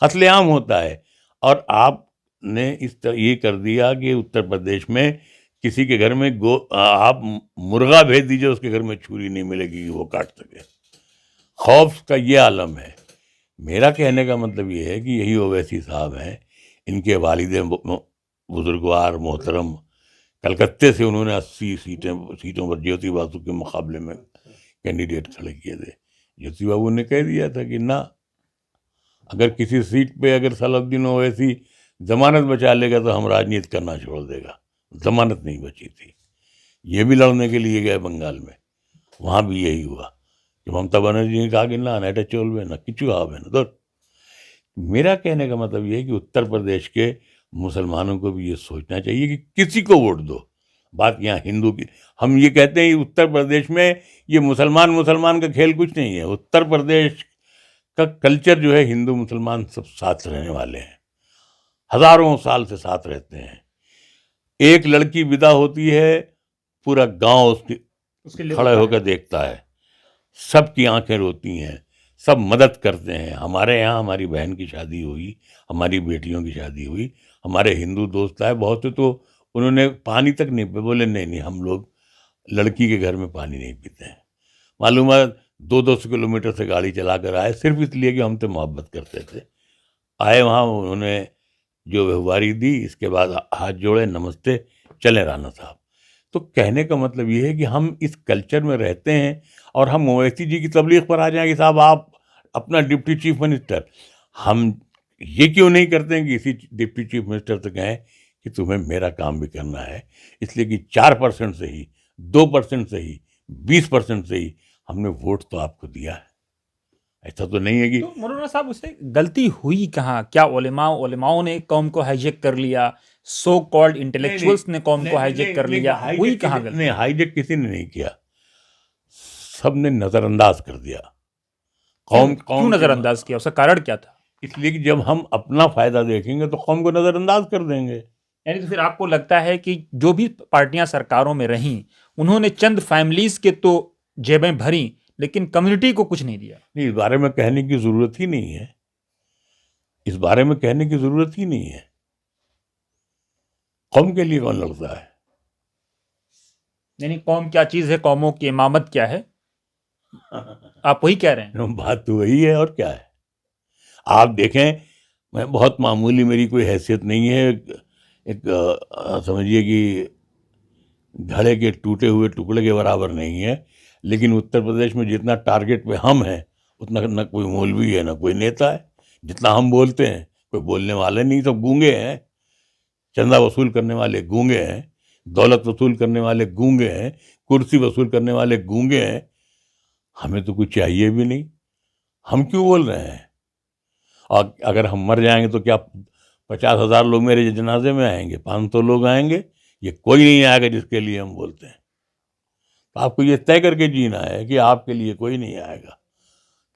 قتل عام ہوتا ہے۔ اور آپ نے اس طرح یہ کر دیا کہ اتر پردیش میں کسی کے گھر میں آپ مرغا بھیج دیجئے، اس کے گھر میں چھری نہیں ملے گی کہ وہ کاٹ سکے۔ خوف کا یہ عالم ہے۔ میرا کہنے کا مطلب یہ ہے کہ یہی اویسی صاحب ہیں، ان کے والد بزرگوار محترم کلکتے سے انہوں نے 80 سیٹوں پر جیوتی باسو کے مقابلے میں کینڈیڈیٹ کھڑے کیے تھے۔ جیوتی بابو نے کہہ دیا تھا کہ نہ، اگر کسی سیٹ پہ اگر صلاح الدین اویسی ضمانت بچا لے گا تو ہم راجنیت کرنا چھوڑ دے گا۔ ضمانت نہیں بچی تھی، یہ بھی لڑنے کے لیے گئے بنگال میں، وہاں بھی یہی ہوا کہ ممتا بنرجی نے کہا کہ نہ نیٹا چولوے نہ کچو آوے نہ دور۔ میرا کہنے کا مطلب یہ ہے کہ اتر پردیش کے مسلمانوں کو بھی یہ سوچنا چاہیے کہ کسی کو ووٹ دو۔ بات یہاں ہندو کی، ہم یہ کہتے ہیں اتر پردیش میں یہ مسلمان کا کھیل کچھ نہیں ہے۔ اتر پردیش کا کلچر جو ہے، ہندو مسلمان سب ساتھ رہنے والے ہیں، ہزاروں سال سے ساتھ رہتے ہیں۔ ایک لڑکی ودا ہوتی ہے، پورا گاؤں اس کے کھڑے ہو کر دیکھتا ہے، سب کی آنکھیں روتی ہیں، سب مدد کرتے ہیں۔ ہمارے یہاں ہماری بہن کی شادی ہوئی، ہماری بیٹیوں کی شادی ہوئی، ہمارے ہندو دوست آئے، بہت سے تو انہوں نے پانی تک نہیں پی، بولے نہیں ہم لوگ لڑکی کے گھر میں پانی نہیں پیتے ہیں۔ معلوم ہے 200 کلومیٹر سے گاڑی چلا کر آئے، صرف اس لیے کہ ہم سے محبت کرتے تھے۔ آئے وہاں انہوں نے جو وہواری دی، اس کے بعد ہاتھ جوڑے، نمستے، چلے رانا صاحب۔ تو کہنے کا مطلب یہ ہے کہ ہم اس کلچر میں رہتے ہیں، اور ہم اویسی جی کی تبلیغ پر آ جائیں کہ صاحب آپ اپنا ڈپٹی چیف منسٹر، ہم یہ کیوں نہیں کرتے ہیں کہ اسی ڈپٹی چیف منسٹر سے کہیں کہ تمہیں میرا کام بھی کرنا ہے، اس لیے کہ 4% سے ہی، 2% سے ہی، 20% سے ہی ہم نے ووٹ تو آپ کو دیا ہے۔ ایسا تو نہیں ہے کہ تو مولانا صاحب اسے غلطی ہوئی کہاں؟ کیا علماؤں نے قوم کو ہائیجیک کر لیا؟ سو کالڈ انٹلیکچوئلس نے قوم کو ہائیجیک کر لیا؟ ہوئی کہاں غلطی؟ نہیں، ہائی جیک کسی نے نہیں کیا، سب نے نظر انداز کر دیا۔ کیوں نظر انداز کیا؟ اس کا کارن کیا تھا؟ اس لیے کہ جب ہم اپنا فائدہ دیکھیں گے تو قوم کو نظر انداز کر دیں گے۔ یعنی تو پھر آپ کو لگتا ہے کہ جو بھی پارٹیاں سرکاروں میں رہیں، انہوں نے چند فیملیز کے تو جیبیں بھریں، لیکن کمیونٹی کو کچھ نہیں دیا۔ نہیں، اس بارے میں کہنے کی ضرورت ہی نہیں ہے، اس بارے میں کہنے کی ضرورت ہی نہیں ہے۔ قوم کے لیے کون لڑتا ہے؟ یعنی قوم کیا چیز ہے، قوموں کی امامت کیا ہے، آپ وہی کہہ رہے ہیں؟ بات تو وہی ہے، اور کیا ہے۔ آپ دیکھیں، میں بہت معمولی، میری کوئی حیثیت نہیں ہے، ایک سمجھیے کہ گھڑے کے ٹوٹے ہوئے ٹکڑے کے برابر نہیں ہے، لیکن اتر پردیش میں جتنا ٹارگٹ پہ ہم ہیں، اتنا نہ کوئی مولوی ہے نہ کوئی نیتا ہے۔ جتنا ہم بولتے ہیں، کوئی بولنے والے نہیں، سب گونگے ہیں۔ چندہ وصول کرنے والے گونگے ہیں، دولت وصول کرنے والے گونگے ہیں، کرسی وصول کرنے والے گونگے ہیں۔ ہمیں تو کچھ چاہیے بھی نہیں، ہم کیوں بول رہے ہیں؟ اور اگر ہم مر جائیں گے تو کیا 50,000 لوگ میرے جنازے میں آئیں گے؟ 500 لوگ آئیں گے؟ یہ کوئی نہیں آئے گا جس کے لیے ہم بولتے ہیں۔ تو آپ کو یہ طے کر کے جینا ہے کہ آپ کے لیے کوئی نہیں آئے گا۔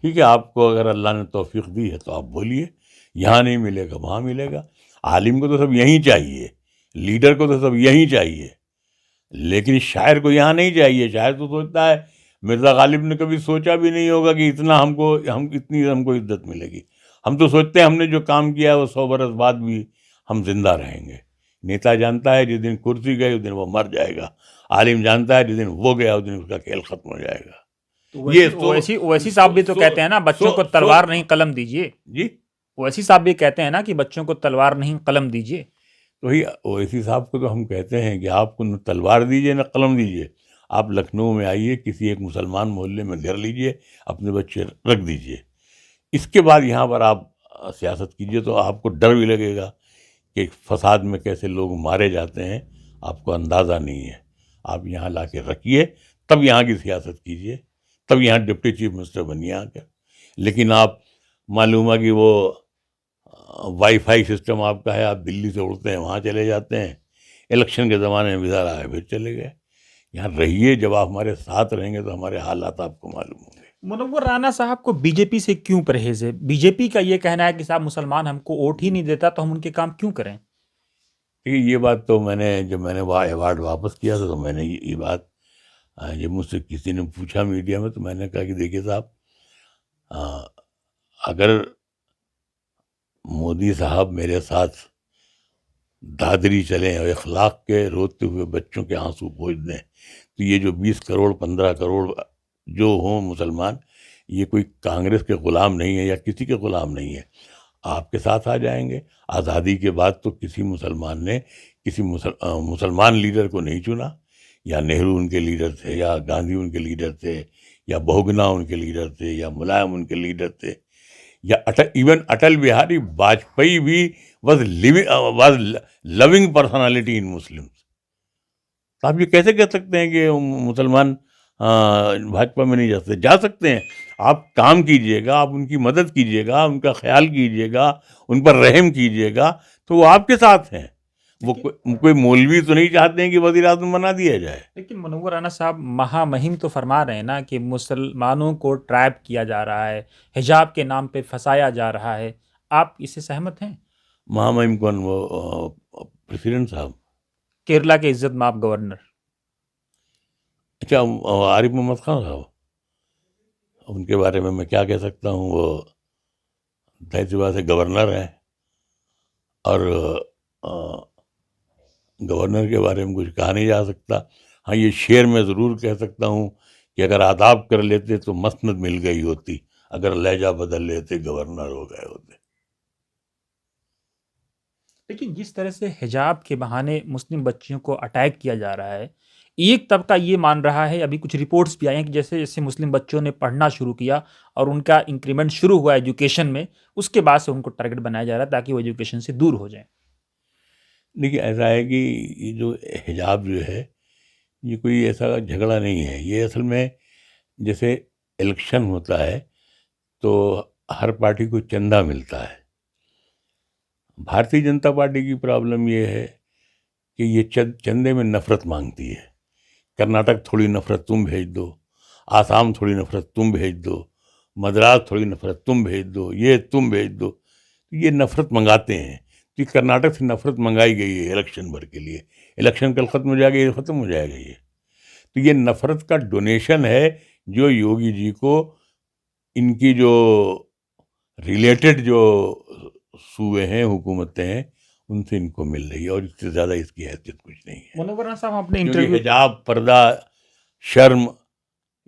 ٹھیک ہے، آپ کو اگر اللہ نے توفیق دی ہے تو آپ بولیے، یہاں نہیں ملے گا وہاں ملے گا. عالم کو تو سب یہیں چاہیے، لیڈر کو تو سب یہیں چاہیے، لیکن شاعر کو یہاں نہیں چاہیے. شاعر تو سوچتا ہے مرزا غالب نے کبھی سوچا بھی نہیں ہوگا کہ اتنا ہم کو عزت ملے گی. ہم تو سوچتے ہیں ہم نے جو کام کیا ہے وہ 100 برس بعد بھی ہم زندہ رہیں گے. نیتا جانتا ہے جس دن کرسی گئی اس دن وہ مر جائے گا. عالم جانتا ہے جس دن وہ گیا اس دن اس کا کھیل ختم ہو جائے گا. اویسی صاحب بھی تو کہتے ہیں نا بچوں کو تلوار نہیں قلم دیجیے. جی، اویسی صاحب بھی کہتے ہیں نا کہ بچوں کو تلوار نہیں قلم دیجیے. تو وہی اویسی صاحب کو تو ہم کہتے ہیں کہ آپ کو نہ تلوار دیجیے نہ قلم دیجیے. آپ لکھنؤ میں آئیے، کسی ایک مسلمان محلے میں گھر لیجیے، اپنے بچے رکھ دیجیے. اس کے بعد یہاں پر آپ سیاست کیجیے تو آپ کو ڈر بھی لگے گا کہ فساد میں کیسے لوگ مارے جاتے ہیں، آپ کو اندازہ نہیں ہے. آپ یہاں لا کے رکھیے، تب یہاں کی سیاست کیجیے، تب یہاں ڈپٹی چیف منسٹر بنیے آ کر. لیکن آپ معلوم ہے کہ وہ وائی فائی سسٹم آپ کا ہے، آپ دلی سے اڑتے ہیں وہاں چلے جاتے ہیں، الیکشن کے زمانے میں ادھر آئے پھر چلے گئے. یہاں رہیے، جب آپ ہمارے ساتھ رہیں گے تو ہمارے حالات آپ کو معلوم ہوں گے. منور رانا صاحب کو بی جے پی سے کیوں پرہیز ہے؟ بی جے پی کا یہ کہنا ہے کہ صاحب مسلمان ہم کو ووٹ ہی نہیں دیتا تو ہم ان کے کام کیوں کریں؟ یہ بات تو جب میں نے وہ ایوارڈ واپس کیا تھا تو میں نے یہ بات جب مجھ سے کسی نے پوچھا میڈیا میں تو میں نے کہا کہ دیکھیے صاحب، اگر مودی صاحب میرے ساتھ دادری چلیں اور اخلاق کے روتے ہوئے بچوں کے آنسو پوچھ دیں تو یہ جو 20 کروڑ 15 کروڑ جو ہوں مسلمان، یہ کوئی کانگریس کے غلام نہیں ہے یا کسی کے غلام نہیں ہے، آپ کے ساتھ آ جائیں گے. آزادی کے بعد تو کسی مسلمان نے کسی مسلمان لیڈر کو نہیں چنا. یا نہرو ان کے لیڈر تھے، یا گاندھی ان کے لیڈر تھے، یا بہگنا ان کے لیڈر تھے، یا ملائم ان کے لیڈر تھے، یا ایون اٹل بہاری واجپئی بھی واز لونگ پرسنالٹی ان مسلم. تو آپ یہ کیسے کہہ سکتے ہیں کہ مسلمان بھاجپا میں نہیں جا سکتے ہیں؟ آپ کام کیجئے گا، آپ ان کی مدد کیجئے گا، ان کا خیال کیجئے گا، ان پر رحم کیجئے گا تو وہ آپ کے ساتھ ہیں. وہ کوئی مولوی تو نہیں چاہتے ہیں کہ وزیر اعظم بنا دیا جائے. لیکن منور رانا صاحب مہا مہم تو فرما رہے ہیں نا کہ مسلمانوں کو ٹریپ کیا جا رہا ہے، حجاب کے نام پہ پھنسایا جا رہا ہے. آپ اس سے سہمت ہیں؟ مہامہم کون؟ وہ پریسیڈنٹ صاحب، کیرلا کے عزت مآب گورنر. اچھا، عارف محمد خان صاحب، ان کے بارے میں کیا کہہ سکتا ہوں؟ وہ ظاہر سی بات ہے گورنر ہیں، اور گورنر کے بارے میں کچھ کہا نہیں جا سکتا. ہاں، یہ شعر میں ضرور کہہ سکتا ہوں کہ اگر آداب کر لیتے تو مسند مل گئی ہوتی، اگر لہجہ بدل لیتے گورنر ہو گئے ہوتے. لیکن جس طرح سے حجاب کے بہانے مسلم بچیوں کو اٹیک کیا جا رہا ہے، ایک طبقہ یہ مان رہا ہے، ابھی کچھ رپورٹس بھی آئے ہیں کہ جیسے جیسے مسلم بچوں نے پڑھنا شروع کیا اور ان کا انکریمنٹ شروع ہوا ایجوکیشن میں، اس کے بعد سے ان کو ٹارگٹ بنایا جا رہا ہے تاکہ وہ ایجوکیشن سے دور ہو جائیں. دیکھیے، ایسا ہے کہ یہ جو حجاب جو ہے یہ کوئی ایسا جھگڑا نہیں ہے. یہ اصل میں جیسے الیکشن ہوتا ہے تو ہر پارٹی کو چندہ ملتا ہے. بھارتیہ جنتا پارٹی کی پرابلم یہ ہے کہ یہ چندے میں نفرت مانگتی ہے. کرناٹک تھوڑی نفرت تم بھیج دو، آسام تھوڑی نفرت تم بھیج دو، مدراس تھوڑی نفرت تم بھیج دو، یہ تم بھیج دو. یہ نفرت منگاتے ہیں. تو کرناٹک سے نفرت منگائی گئی ہے الیکشن بھر کے لیے. الیکشن کل ختم ہو جائے گا، یہ ختم ہو جائے گا. یہ تو یہ نفرت کا ڈونیشن ہے جو یوگی جی کو ان کی جو ریلیٹڈ جو صوبے ہیں، حکومتیں ہیں، ان سے ان کو مل رہی ہے، اور اس سے زیادہ اس کی حیثیت کچھ نہیں ہے. منور رانا صاحب اپنے کیونکہ انٹرویو حجاب، پردہ، شرم،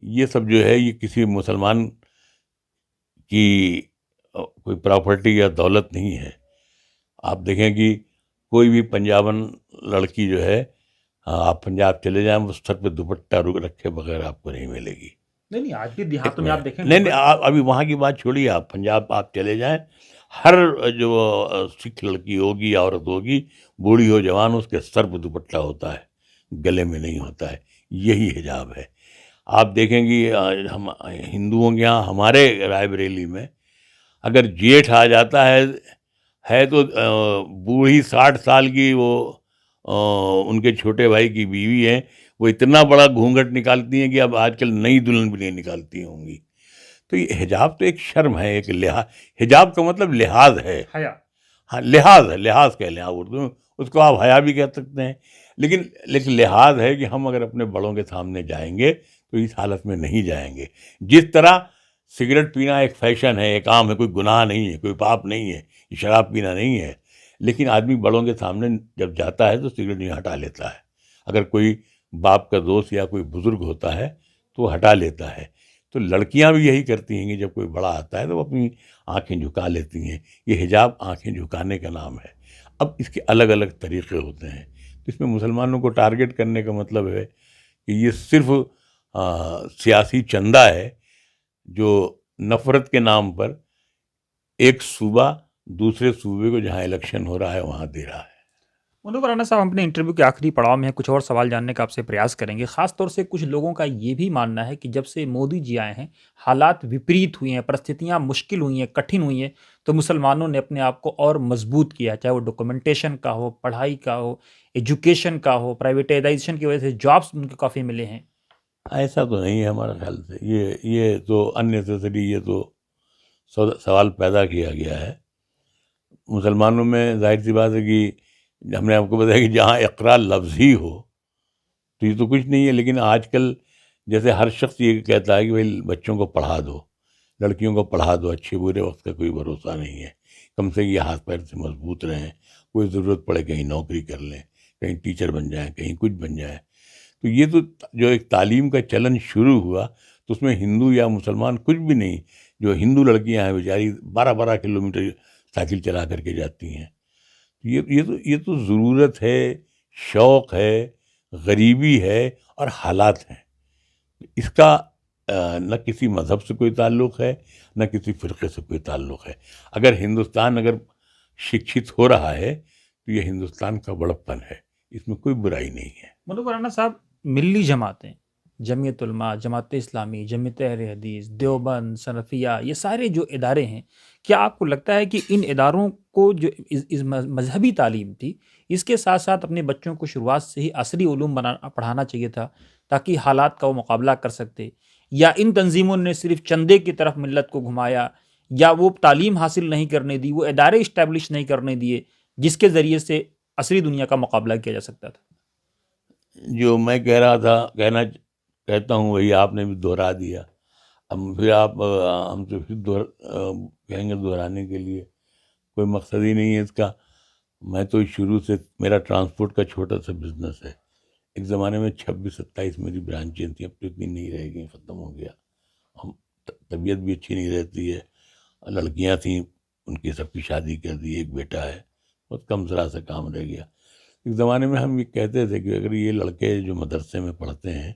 یہ سب جو ہے یہ کسی مسلمان کی کوئی پراپرٹی یا دولت نہیں ہے. آپ دیکھیں کہ کوئی بھی پنجابن لڑکی جو ہے، آپ پنجاب چلے جائیں، وہ سر پہ دوپٹہ رکھے بغیر آپ کو نہیں ملے گی. نہیں، آج بھی دیہاتوں میں آپ دیکھیں. نہیں، ابھی وہاں کی بات چھوڑیے، آپ پنجاب آپ چلے جائیں، ہر جو سکھ لڑکی ہوگی، عورت ہوگی، بوڑھی ہو جوان، اس کے سر پہ دوپٹہ ہوتا ہے، گلے میں نہیں ہوتا ہے. یہی حجاب ہے. آپ دیکھیں گے ہم ہندوؤں کے یہاں، ہمارے رائے بریلی میں اگر جیٹھ آ جاتا ہے تو بوڑھی 60 سال کی وہ ان کے چھوٹے بھائی کی بیوی ہیں، وہ اتنا بڑا گھونگھٹ نکالتی ہیں کہ اب آج کل نئی دلہن بھی نہیں نکالتی ہوں گی. تو یہ حجاب تو ایک شرم ہے، ایک لحاظ، حجاب کا مطلب لحاظ ہے، حیا. ہاں لحاظ ہے، لحاظ کہہ لیں آپ اردو میں، اس کو آپ حیا بھی کہہ سکتے ہیں، لیکن لحاظ ہے کہ ہم اگر اپنے بڑوں کے سامنے جائیں گے تو اس حالت میں نہیں جائیں گے. جس طرح سگریٹ پینا ایک فیشن ہے، ایک عام ہے، کوئی گناہ نہیں ہے، کوئی پاپ نہیں ہے، شراب پینا نہیں ہے، لیکن آدمی بڑوں کے سامنے جب جاتا ہے تو سگریٹ نہیں ہٹا لیتا ہے. اگر کوئی باپ کا دوست یا کوئی بزرگ ہوتا ہے تو وہ ہٹا لیتا ہے. تو لڑکیاں بھی یہی کرتی ہیں کہ جب کوئی بڑا آتا ہے تو وہ اپنی آنکھیں جھکا لیتی ہیں. یہ حجاب آنکھیں جھکانے کا نام ہے. اب اس کے الگ الگ طریقے ہوتے ہیں. تو اس میں مسلمانوں کو ٹارگٹ کرنے کا مطلب ہے کہ یہ صرف سیاسی چندہ ہے جو نفرت کے نام پر ایک صوبہ دوسرے صوبے کو جہاں الیکشن ہو رہا ہے وہاں دے رہا ہے. منور رانا صاحب، ہم اپنے انٹرویو کے آخری پڑاؤ میں ہیں، کچھ اور سوال جاننے کا آپ سے پریاس کریں گے. خاص طور سے کچھ لوگوں کا یہ بھی ماننا ہے کہ جب سے مودی جی آئے ہیں، حالات وپریت ہوئی ہیں، پرستھتیاں مشکل ہوئی ہیں، کٹھن ہوئی ہیں، تو مسلمانوں نے اپنے آپ کو اور مضبوط کیا، چاہے وہ ڈاکومنٹیشن کا ہو، پڑھائی کا ہو، ایجوکیشن کا ہو، پرائیویٹائزیشن کی وجہ سے جابس ان کو کافی ملے ہیں. ایسا تو نہیں ہے ہمارے خیال سے. یہ تو اننیسیسری، یہ تو سوال پیدا کیا گیا ہے. مسلمانوں میں ظاہر سی بات ہے کہ ہم نے آپ کو بتایا کہ جہاں اقرا لفظ ہی ہو تو یہ تو کچھ نہیں ہے. لیکن آج کل جیسے ہر شخص یہ کہتا ہے کہ بھائی بچوں کو پڑھا دو، لڑکیوں کو پڑھا دو، اچھے برے وقت کا کوئی بھروسہ نہیں ہے، کم سے یہ ہاتھ پیر سے مضبوط رہیں، کوئی ضرورت پڑے کہیں نوکری کر لیں، کہیں ٹیچر بن جائیں، کہیں کچھ بن جائیں. تو یہ تو جو ایک تعلیم کا چلن شروع ہوا تو اس میں ہندو یا مسلمان کچھ بھی نہیں. جو ہندو لڑکیاں ہیں بیچاری 12 کلومیٹر سائیکل چلا کر کے جاتی ہیں. یہ تو ضرورت ہے، شوق ہے، غریبی ہے اور حالات ہیں. اس کا نہ کسی مذہب سے کوئی تعلق ہے، نہ کسی فرقے سے کوئی تعلق ہے. اگر ہندوستان شکشت ہو رہا ہے تو یہ ہندوستان کا بڑپن ہے، اس میں کوئی برائی نہیں ہے. منور رانا صاحب، ملی جماعتیں، جمعیت علماء، جماعت اسلامی، جمعیت اہل حدیث، دیوبند، سلفیہ، یہ سارے جو ادارے ہیں، کیا آپ کو لگتا ہے کہ ان اداروں کو جو اس مذہبی تعلیم تھی، اس کے ساتھ ساتھ اپنے بچوں کو شروعات سے ہی عصری علوم پڑھانا چاہیے تھا تاکہ حالات کا وہ مقابلہ کر سکتے؟ یا ان تنظیموں نے صرف چندے کی طرف ملت کو گھمایا، یا وہ تعلیم حاصل نہیں کرنے دی، وہ ادارے اسٹیبلش نہیں کرنے دیے جس کے ذریعے سے عصری دنیا کا مقابلہ کیا جا سکتا تھا؟ جو میں کہہ رہا تھا کہتا ہوں وہی آپ نے بھی دہرا دیا. اب پھر آپ ہم سے پھر کہیں گے دہرانے کے لیے کوئی مقصد ہی نہیں ہے اس کا. میں تو شروع سے میرا ٹرانسپورٹ کا چھوٹا سا بزنس ہے. ایک زمانے میں 26-27 میری برانچیں تھیں، اب تو اتنی نہیں رہ گئیں، ختم ہو گیا. ہم طبیعت بھی اچھی نہیں رہتی ہے. لڑکیاں تھیں، ان کی سب کی شادی کر دی، ایک بیٹا ہے، بہت کم ذرا سا کام رہ گیا. ایک زمانے میں ہم یہ کہتے تھے کہ اگر یہ لڑکے جو مدرسے میں پڑھتے ہیں،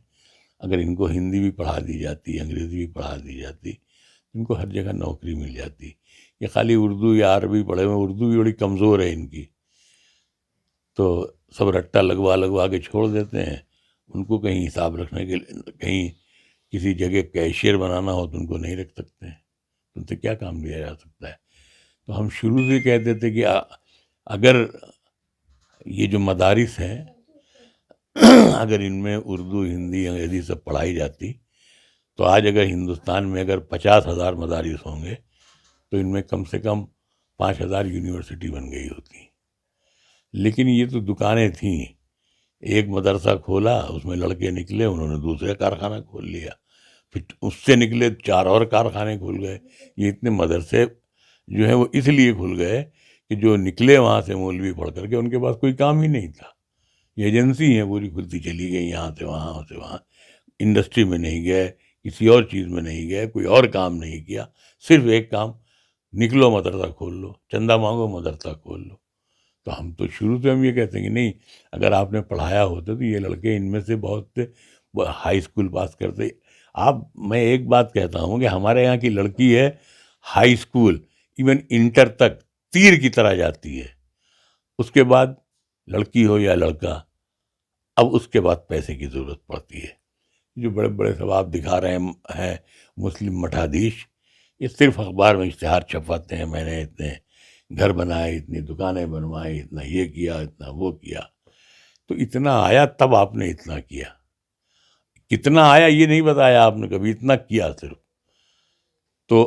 اگر ان کو ہندی بھی پڑھا دی جاتی، انگریزی بھی پڑھا دی جاتی، ان کو ہر جگہ نوکری مل جاتی. یہ خالی اردو یا عربی پڑھے ہوئے، اردو بھی بڑی کمزور ہے ان کی، تو سب رٹا لگوا کے چھوڑ دیتے ہیں. ان کو کہیں حساب رکھنے کے لیے، کہیں کسی جگہ کیشیئر بنانا ہو تو ان کو نہیں رکھ سکتے ہیں. ان سے کیا کام لیا جا سکتا ہے؟ تو ہم شروع سے کہتے تھے کہ اگر یہ جو مدارس ہیں اگر ان میں اردو، ہندی، انگریزی سب پڑھائی جاتی تو آج اگر ہندوستان میں اگر 50,000 مدارس ہوں گے تو ان میں کم سے کم 5,000 یونیورسٹی بن گئی ہوتی. لیکن یہ تو دکانیں تھیں. ایک مدرسہ کھولا، اس میں لڑکے نکلے، انہوں نے دوسرے کارخانہ کھول لیا، پھر اس سے نکلے 4 اور کارخانے کھل گئے. یہ اتنے مدرسے جو ہیں وہ اس لیے کھل گئے کہ جو نکلے وہاں سے مولوی پڑھ کر کے، ان کے پاس کوئی کام ہی نہیں تھا. یہ ایجنسی ہیں پوری کھلتی چلی گئی، یہاں سے وہاں، وہاں سے وہاں. انڈسٹری میں نہیں گئے، کسی اور چیز میں نہیں گئے، کوئی اور کام نہیں کیا. صرف ایک کام، نکلو مدرسہ کھول لو، چندہ مانگو مدرسہ کھول لو. تو ہم تو شروع سے ہم یہ کہتے ہیں کہ نہیں، اگر آپ نے پڑھایا ہوتا تو یہ لڑکے ان میں سے بہت ہائی اسکول پاس کرتے. میں ایک بات کہتا ہوں کہ ہمارے یہاں کی لڑکی ہے ہائی اسکول، ایون انٹر تک تیر کی طرح جاتی ہے. اس کے بعد لڑکی ہو یا لڑکا، اب اس کے بعد پیسے کی ضرورت پڑتی ہے. جو بڑے بڑے ثواب دکھا رہے ہیں مسلم مٹھادیش، یہ صرف اخبار میں اشتہار چھپواتے ہیں، میں نے اتنے گھر بنائے، اتنی دکانیں بنوائی، اتنا یہ کیا، اتنا وہ کیا. تو اتنا آیا تب آپ نے اتنا کیا، کتنا آیا یہ نہیں بتایا آپ نے کبھی، اتنا کیا صرف. تو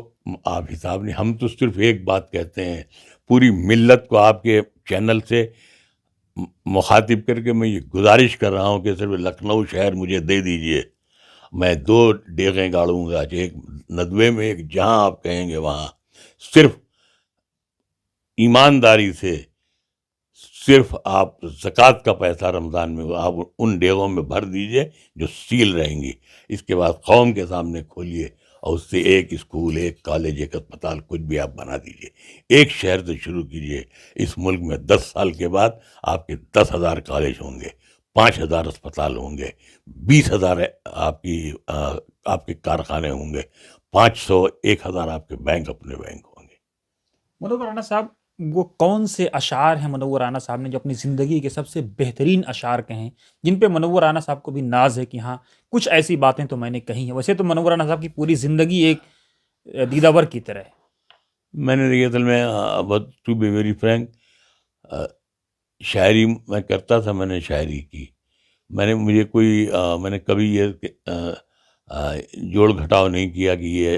آپ حساب نہیں. ہم تو صرف ایک بات کہتے ہیں پوری ملت کو آپ کے چینل سے مخاطب کر کے میں یہ گزارش کر رہا ہوں کہ صرف لکھنؤ شہر مجھے دے دیجئے، میں 2 ڈیغیں گاڑوں گا، ایک ندوے میں، ایک جہاں آپ کہیں گے وہاں. صرف ایمانداری سے صرف آپ زکوٰۃ کا پیسہ رمضان میں آپ ان ڈیغوں میں بھر دیجئے جو سیل رہیں گی. اس کے بعد قوم کے سامنے کھولیے اور اس سے ایک اسکول، ایک کالج، ایک اسپتال کچھ بھی آپ بنا دیجئے. ایک شہر سے شروع کیجئے. اس ملک میں 10 سال کے بعد آپ کے 10,000 کالج ہوں گے، 5,000 اسپتال ہوں گے، 20,000 آپ کے کارخانے ہوں گے، 500 1,000 آپ کے بینک اپنے بینک ہوں گے. منور رانا صاحب، وہ کون سے اشعار ہیں منور رانا صاحب نے جو اپنی زندگی کے سب سے بہترین اشعار کہیں، جن پہ منور رانا صاحب کو بھی ناز ہے کہ ہاں کچھ ایسی باتیں تو میں نے کہی ہیں؟ ویسے تو منور رانا صاحب کی پوری زندگی ایک دیداور کی طرح ہے. میں نے دیکھا اصل میں but to be very frank, شاعری میں کرتا تھا، میں نے شاعری کی. میں نے کبھی یہ جوڑ گھٹاؤ نہیں کیا کہ یہ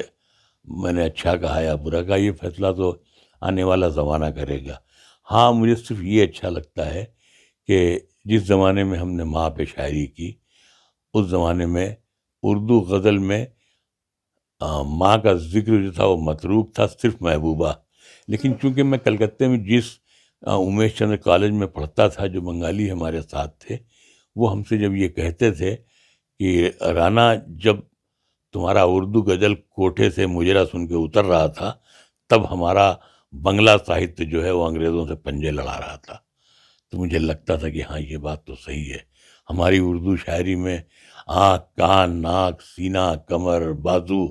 میں نے اچھا کہا یا برا کہا. یہ فیصلہ تو آنے والا زمانہ کرے گا. ہاں مجھے صرف یہ اچھا لگتا ہے کہ جس زمانے میں ہم نے ماں پہ شاعری کی، اس زمانے میں اردو غزل میں ماں کا ذکر جو تھا وہ متروک تھا، صرف محبوبہ. لیکن چونکہ میں کلکتے میں جس امیش چندر کالج میں پڑھتا تھا، جو بنگالی ہمارے ساتھ تھے، وہ ہم سے جب یہ کہتے تھے کہ رانا، جب تمہارا اردو غزل کوٹھے سے مجرا سن کے اتر رہا تھا، تب ہمارا بنگلہ ساہتیہ جو ہے وہ انگریزوں سے پنجے لڑا رہا تھا. تو مجھے لگتا تھا کہ ہاں یہ بات تو صحیح ہے. ہماری اردو شاعری میں آنکھ، کان، ناک، سینہ، کمر، بازو،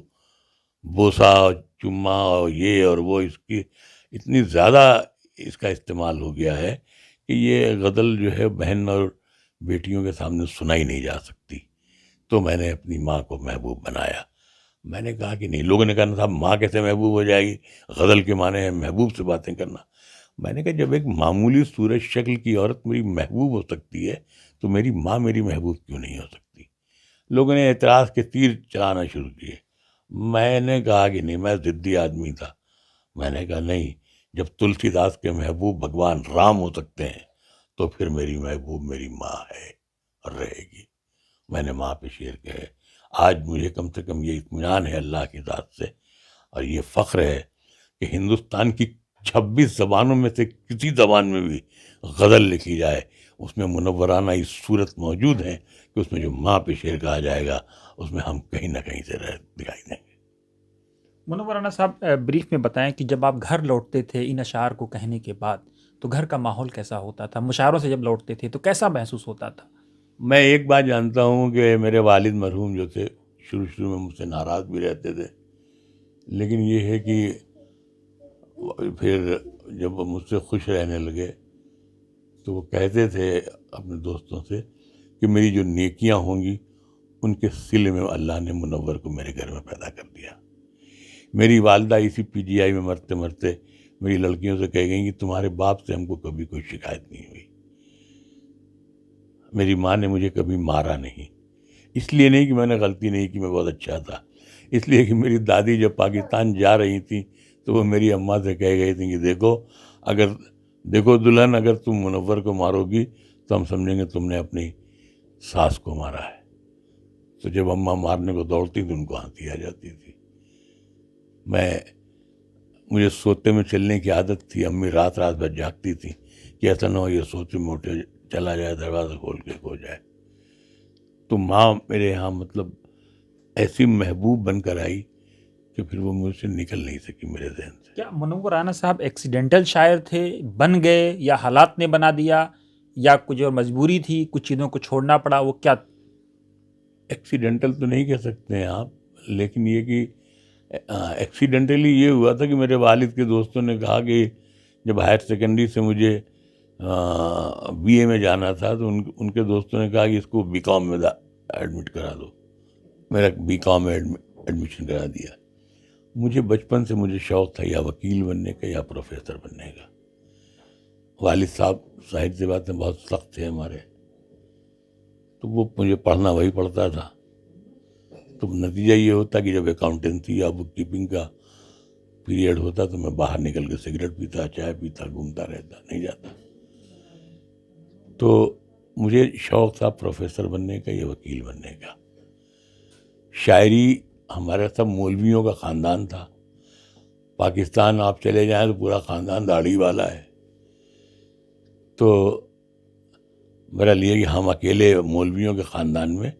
بوسہ، چما، یہ اور وہ، اس کی اتنی زیادہ اس کا استعمال ہو گیا ہے کہ یہ غزل جو ہے بہن اور بیٹیوں کے سامنے سنائی نہیں جا سکتی. تو میں نے اپنی ماں کو محبوب بنایا. میں نے کہا کہ نہیں. لوگوں نے کہا صاحب ماں کیسے محبوب ہو جائے گی، غزل کے معنی ہے محبوب سے باتیں کرنا. میں نے کہا جب ایک معمولی صورت شکل کی عورت میری محبوب ہو سکتی ہے تو میری ماں میری محبوب کیوں نہیں ہو سکتی. لوگوں نے اعتراض کے تیر چلانا شروع کیے. میں نے کہا کہ نہیں، میں ضدی آدمی تھا. میں نے کہا نہیں، جب تلسی داس کے محبوب بھگوان رام ہو سکتے ہیں تو پھر میری محبوب میری ماں ہے اور رہے گی. میں نے ماں پہ شعر کہے. آج مجھے کم سے کم یہ اطمینان ہے اللہ کی ذات سے، اور یہ فخر ہے کہ ہندوستان کی 26 زبانوں میں سے کسی زبان میں بھی غزل لکھی جائے، اس میں منورانہ اس صورت موجود ہے کہ اس میں جو ماں پہ شعر کہا جائے گا اس میں ہم کہیں نہ کہیں سے دکھائی دیں گے. منور رانا صاحب، بریف میں بتائیں کہ جب آپ گھر لوٹتے تھے ان اشعار کو کہنے کے بعد تو گھر کا ماحول کیسا ہوتا تھا؟ مشاعروں سے جب لوٹتے تھے تو کیسا محسوس ہوتا تھا؟ میں ایک بات جانتا ہوں کہ میرے والد مرحوم جو تھے شروع میں مجھ سے ناراض بھی رہتے تھے، لیکن یہ ہے کہ پھر جب وہ مجھ سے خوش رہنے لگے تو وہ کہتے تھے اپنے دوستوں سے کہ میری جو نیکیاں ہوں گی ان کے صلے میں اللہ نے منور کو میرے گھر میں پیدا کر دیا. میری والدہ اسی پی جی آئی میں مرتے مرتے میری لڑکیوں سے کہہ گئیں کہ تمہارے باپ سے ہم کو کبھی کوئی شکایت نہیں ہوئی. میری ماں نے مجھے کبھی مارا نہیں. اس لیے نہیں کہ میں نے غلطی نہیں کی، میں بہت اچھا تھا، اس لیے کہ میری دادی جب پاکستان جا رہی تھیں تو وہ میری اماں سے کہہ گئی تھیں کہ دیکھو دلہن، اگر تم منور کو مارو گی تو ہم سمجھیں گے تم نے اپنی ساس کو مارا ہے. تو جب اماں مارنے کو دوڑتی تو ان کو ہنسی آ جاتی تھی. مجھے سوتے میں چلنے کی عادت تھی. امی رات بھر جاگتی تھی کہ ایسا نہ ہو یہ سوتے میں اٹھے چلا جائے، دروازہ کھول کے کھو جائے. تو ماں میرے یہاں مطلب ایسی محبوب بن کر آئی کہ پھر وہ مجھ سے نکل نہیں سکی میرے ذہن سے. کیا منور رانا صاحب ایکسیڈنٹل شاعر تھے، بن گئے، یا حالات نے بنا دیا، یا کچھ اور مجبوری تھی، کچھ چیزوں کو چھوڑنا پڑا؟ وہ کیا ایکسیڈنٹل تو نہیں کہہ سکتے ہیں آپ، لیکن یہ کہ ایکسیڈنٹلی یہ ہوا تھا کہ میرے والد کے دوستوں نے کہا کہ جب ہائر سیکنڈری سے مجھے بی اے میں جانا تھا تو ان کے دوستوں نے کہا کہ اس کو بی کام میں ایڈمٹ کرا دو. میرا بی کام میں ایڈمیشن کرا دیا. مجھے بچپن سے مجھے شوق تھا یا وکیل بننے کا یا پروفیسر بننے کا. والد صاحب ظاہر سی بات ہے بہت سخت تھے ہمارے، تو وہ مجھے پڑھنا وہی پڑتا تھا. تو نتیجہ یہ ہوتا کہ جب اکاؤنٹنسی یا بک کیپنگ کا پیریڈ ہوتا تو میں باہر نکل کے سگریٹ پیتا، چائے پیتا، گھومتا رہتا، نہیں جاتا. تو مجھے شوق تھا پروفیسر بننے کا یا وکیل بننے کا. شاعری ہمارا سب مولویوں کا خاندان تھا. پاکستان آپ چلے جائیں تو پورا خاندان داڑھی والا ہے. تو میرا لیے کہ ہم اکیلے مولویوں کے خاندان میں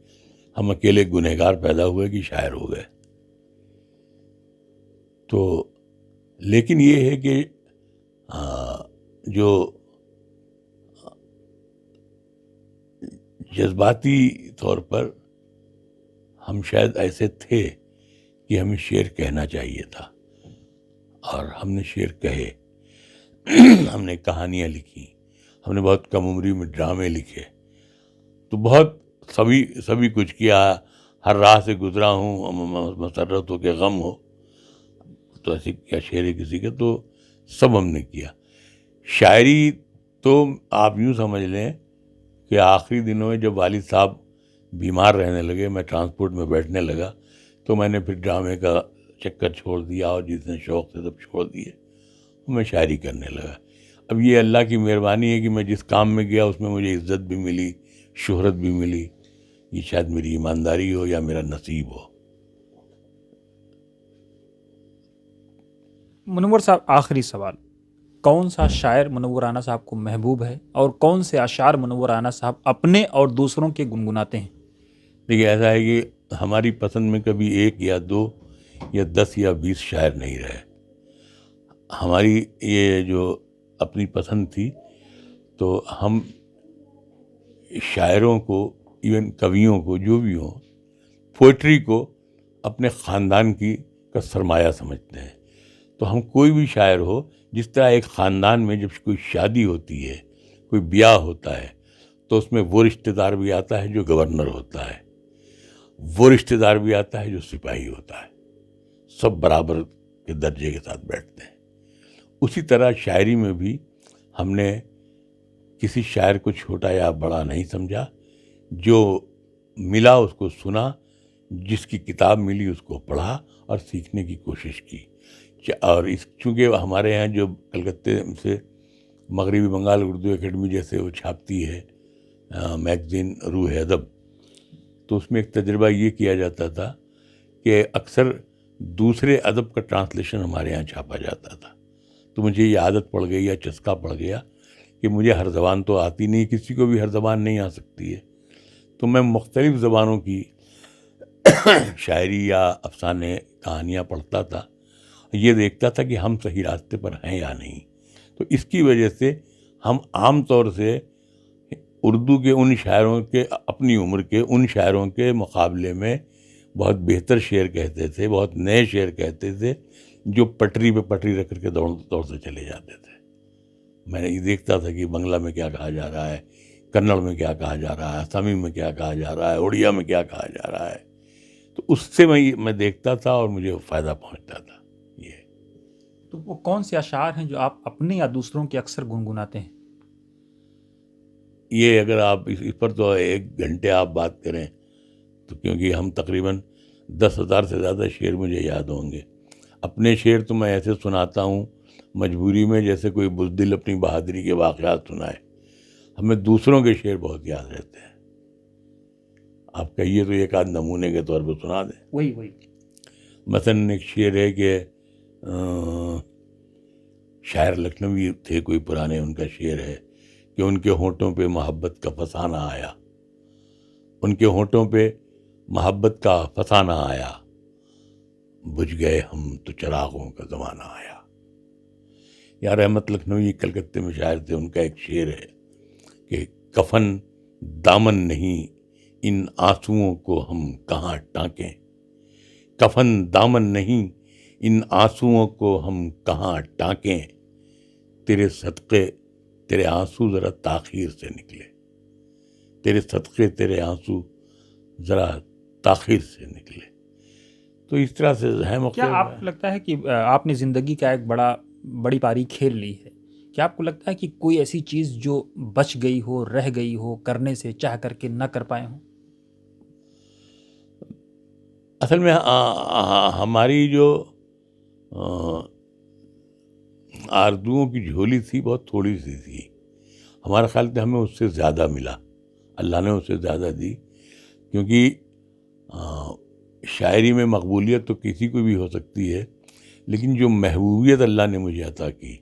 ہم اکیلے گنہگار پیدا ہوئے کہ شاعر ہو گئے. تو لیکن یہ ہے کہ جو جذباتی طور پر ہم شاید ایسے تھے کہ ہمیں شعر کہنا چاہیے تھا، اور ہم نے شعر کہے. ہم نے کہانیاں لکھی، ہم نے بہت کم عمری میں ڈرامے لکھے، تو بہت سبھی کچھ کیا. ہر راہ سے گزرا ہوں مسرت ہو کہ غم ہو، تو ایسے کیا شعر ہے کسی کے، تو سب ہم نے کیا. شاعری تو آپ یوں سمجھ لیں کہ آخری دنوں میں جب والد صاحب بیمار رہنے لگے، میں ٹرانسپورٹ میں بیٹھنے لگا، تو میں نے پھر ڈرامے کا چکر چھوڑ دیا، اور جتنے شوق تھے سب چھوڑ دیے، میں شاعری کرنے لگا. اب یہ اللہ کی مہربانی ہے کہ میں جس کام میں گیا اس میں مجھے عزت بھی ملی، شہرت بھی ملی. یہ شاید میری ایمانداری ہو یا میرا نصیب ہو. منور صاحب، آخری سوال، کون سا شاعر منور رانا صاحب کو محبوب ہے، اور کون سے اشعار منور رانا صاحب اپنے اور دوسروں کے گنگناتے ہیں؟ دیکھیے، ایسا ہے کہ ہماری پسند میں کبھی 1 یا 2 یا 10 یا 20 شاعر نہیں رہے. ہماری یہ جو اپنی پسند تھی، تو ہم شاعروں کو، ایون کویوں کو، جو بھی ہوں، پوئٹری کو اپنے خاندان کا سرمایہ سمجھتے ہیں. تو ہم کوئی بھی شاعر ہو، جس طرح ایک خاندان میں جب کوئی شادی ہوتی ہے، کوئی بیاہ ہوتا ہے، تو اس میں وہ رشتہ دار بھی آتا ہے جو گورنر ہوتا ہے، وہ رشتہ دار بھی آتا ہے جو سپاہی ہوتا ہے، سب برابر کے درجے کے ساتھ بیٹھتے ہیں. اسی طرح شاعری میں بھی ہم نے کسی شاعر کو چھوٹا یا بڑا نہیں سمجھا. جو ملا اس کو سنا، جس کی کتاب ملی اس کو پڑھا اور سیکھنے کی کوشش کی. اور چونکہ ہمارے یہاں جو کلکتے سے مغربی بنگال اردو اکیڈمی جیسے وہ چھاپتی ہے میگزین روح ادب، تو اس میں ایک تجربہ یہ کیا جاتا تھا کہ اکثر دوسرے ادب کا ٹرانسلیشن ہمارے یہاں چھاپا جاتا تھا. تو مجھے یہ عادت پڑ گئی یا چسکا پڑ گیا کہ مجھے ہر زبان تو آتی نہیں، کسی کو بھی ہر زبان نہیں آ سکتی ہے. تو میں مختلف زبانوں کی شاعری یا افسانے، کہانیاں پڑھتا تھا، یہ دیکھتا تھا کہ ہم صحیح راستے پر ہیں یا نہیں. تو اس کی وجہ سے ہم عام طور سے اردو کے ان شاعروں کے، اپنی عمر کے ان شاعروں کے مقابلے میں بہت بہتر شعر کہتے تھے، بہت نئے شعر کہتے تھے، جو پٹری پہ پٹری رکھ کر کے دوڑ سے چلے جاتے تھے. میں نے یہ دیکھتا تھا کہ بنگلہ میں کیا کہا جا رہا ہے، کنڑ میں کیا کہا جا رہا ہے، اسامی میں کیا کہا جا رہا ہے، اڑیا میں کیا کہا جا رہا ہے. تو اس سے میں دیکھتا تھا اور مجھے فائدہ پہنچتا تھا. تو وہ کون سے اشعار ہیں جو آپ اپنے یا دوسروں کے اکثر گنگناتے ہیں؟ یہ اگر آپ اس پر تو 1 گھنٹے آپ بات کریں تو، کیونکہ ہم تقریباً 10,000 سے زیادہ شعر مجھے یاد ہوں گے. اپنے شعر تو میں ایسے سناتا ہوں مجبوری میں، جیسے کوئی بزدل اپنی بہادری کے واقعات سنائے. ہمیں دوسروں کے شعر بہت یاد رہتے ہیں. آپ کہیے تو ایک آدھ نمونے کے طور پہ سنا دیں. وہی مثلاً ایک شعر ہے کہ شاعر لکھنوی تھے کوئی پرانے، ان کا شعر ہے کہ ان کے ہونٹوں پہ محبت کا فسانہ آیا، ان کے ہونٹوں پہ محبت کا فسانہ آیا، بجھ گئے ہم تو چراغوں کا زمانہ آیا. یا رحمت لکھنوی کلکتے میں شاعر تھے، ان کا ایک شعر ہے کہ کفن دامن نہیں ان آنسوؤں کو ہم کہاں ٹانکیں، کفن دامن نہیں ان آنسوؤں کو ہم کہاں ٹانکیں، تیرے صدقے تیرے آنسو ذرا تاخیر سے نکلے، تیرے صدقے تیرے آنسو ذرا تاخیر سے نکلے. تو اس طرح سے ہے مختلف. کیا آپ کو لگتا ہے کہ آپ نے زندگی کا ایک بڑی پاری کھیل لی ہے؟ کیا آپ کو لگتا ہے کہ کوئی ایسی چیز جو بچ گئی ہو، رہ گئی ہو، کرنے سے چاہ کر کے نہ کر پائے ہوں؟ اصل میں ہماری جو آرزوؤں کی جھولی تھی بہت تھوڑی سی تھی. ہمارا خیال تھا ہمیں اس سے زیادہ ملا, اللہ نے اس سے زیادہ دی, کیونکہ شاعری میں مقبولیت تو کسی کو بھی ہو سکتی ہے, لیکن جو محبوبیت اللہ نے مجھے عطا کی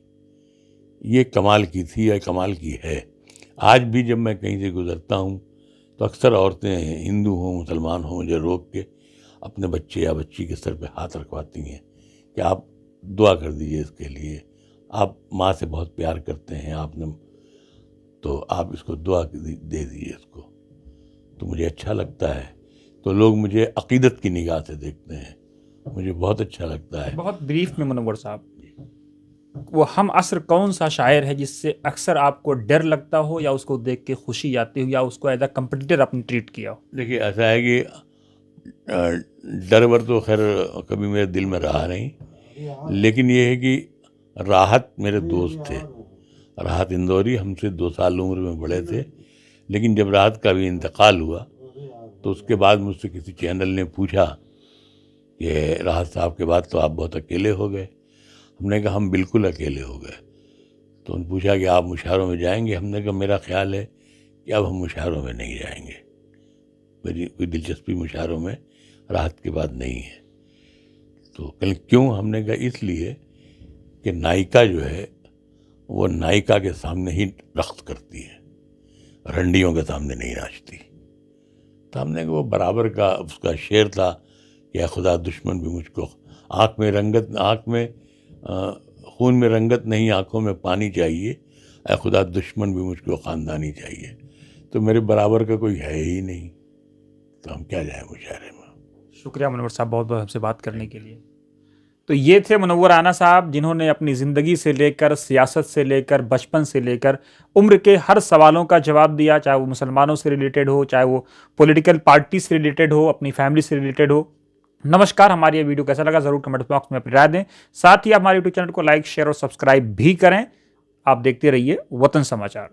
یہ کمال کی تھی یا کمال کی ہے. آج بھی جب میں کہیں سے گزرتا ہوں تو اکثر عورتیں ہندو ہوں مسلمان ہوں مجھے روک کے اپنے بچے یا بچی کے سر پہ ہاتھ رکھواتی ہیں کہ آپ دعا کر دیجئے اس کے لیے, آپ ماں سے بہت پیار کرتے ہیں آپ نے, تو آپ اس کو دعا دے دیجئے اس کو. تو مجھے اچھا لگتا ہے, تو لوگ مجھے عقیدت کی نگاہ سے دیکھتے ہیں, مجھے بہت اچھا لگتا ہے. بہت بریف میں منور صاحب, وہ ہم عصر کون سا شاعر ہے جس سے اکثر آپ کو ڈر لگتا ہو یا اس کو دیکھ کے خوشی آتی ہو یا اس کو ایز اے کمپٹیٹر اپنے ٹریٹ کیا ہو؟ دیکھیے ایسا ہے کہ ڈر ور تو خیر کبھی میرے دل میں رہا نہیں, لیکن یہ ہے کہ راحت میرے دوست تھے, راحت اندوری ہم سے 2 سال عمر میں بڑے تھے, لیکن جب راحت کا بھی انتقال ہوا تو اس کے بعد مجھ سے کسی چینل نے پوچھا کہ راحت صاحب کے بعد تو آپ بہت اکیلے ہو گئے. ہم نے کہا ہم بالکل اکیلے ہو گئے. تو انہوں نے پوچھا کہ آپ مشاعروں میں جائیں گے؟ ہم نے کہا میرا خیال ہے کہ اب ہم مشاعروں میں نہیں جائیں گے, میری کوئی دلچسپی مشاعروں میں راحت کے بعد نہیں ہے. تو کیوں؟ ہم نے کہا اس لیے کہ نائکا جو ہے وہ نائکا کے سامنے ہی رقص کرتی ہے, رنڈیوں کے سامنے نہیں ناچتی. تو ہم نے کہا وہ برابر کا اس کا شعر تھا کہ اے خدا دشمن بھی مجھ کو آنکھ میں خون میں رنگت نہیں, آنکھوں میں پانی چاہیے, اے خدا دشمن بھی مجھ کو خاندانی چاہیے. تو میرے برابر کا کوئی ہے ہی نہیں, تو ہم کیا جائیں مشاعرے میں. شکریہ منور صاحب بہت بہت ہم سے بات کرنے کے لیے. تو یہ تھے منور رانا صاحب جنہوں نے اپنی زندگی سے لے کر, سیاست سے لے کر, بچپن سے لے کر عمر کے ہر سوالوں کا جواب دیا, چاہے وہ مسلمانوں سے ریلیٹڈ ہو, چاہے وہ پولیٹیکل پارٹی سے ریلیٹڈ ہو, اپنی فیملی سے ریلیٹڈ ہو. نمسکار. ہماری یہ ویڈیو کیسا لگا ضرور کمنٹ باکس میں اپنی رائے دیں. ساتھ ہی آپ ہمارے یوٹیوب چینل کو لائک, شیئر اور سبسکرائب بھی کریں. آپ دیکھتے رہیے وطن سماچار.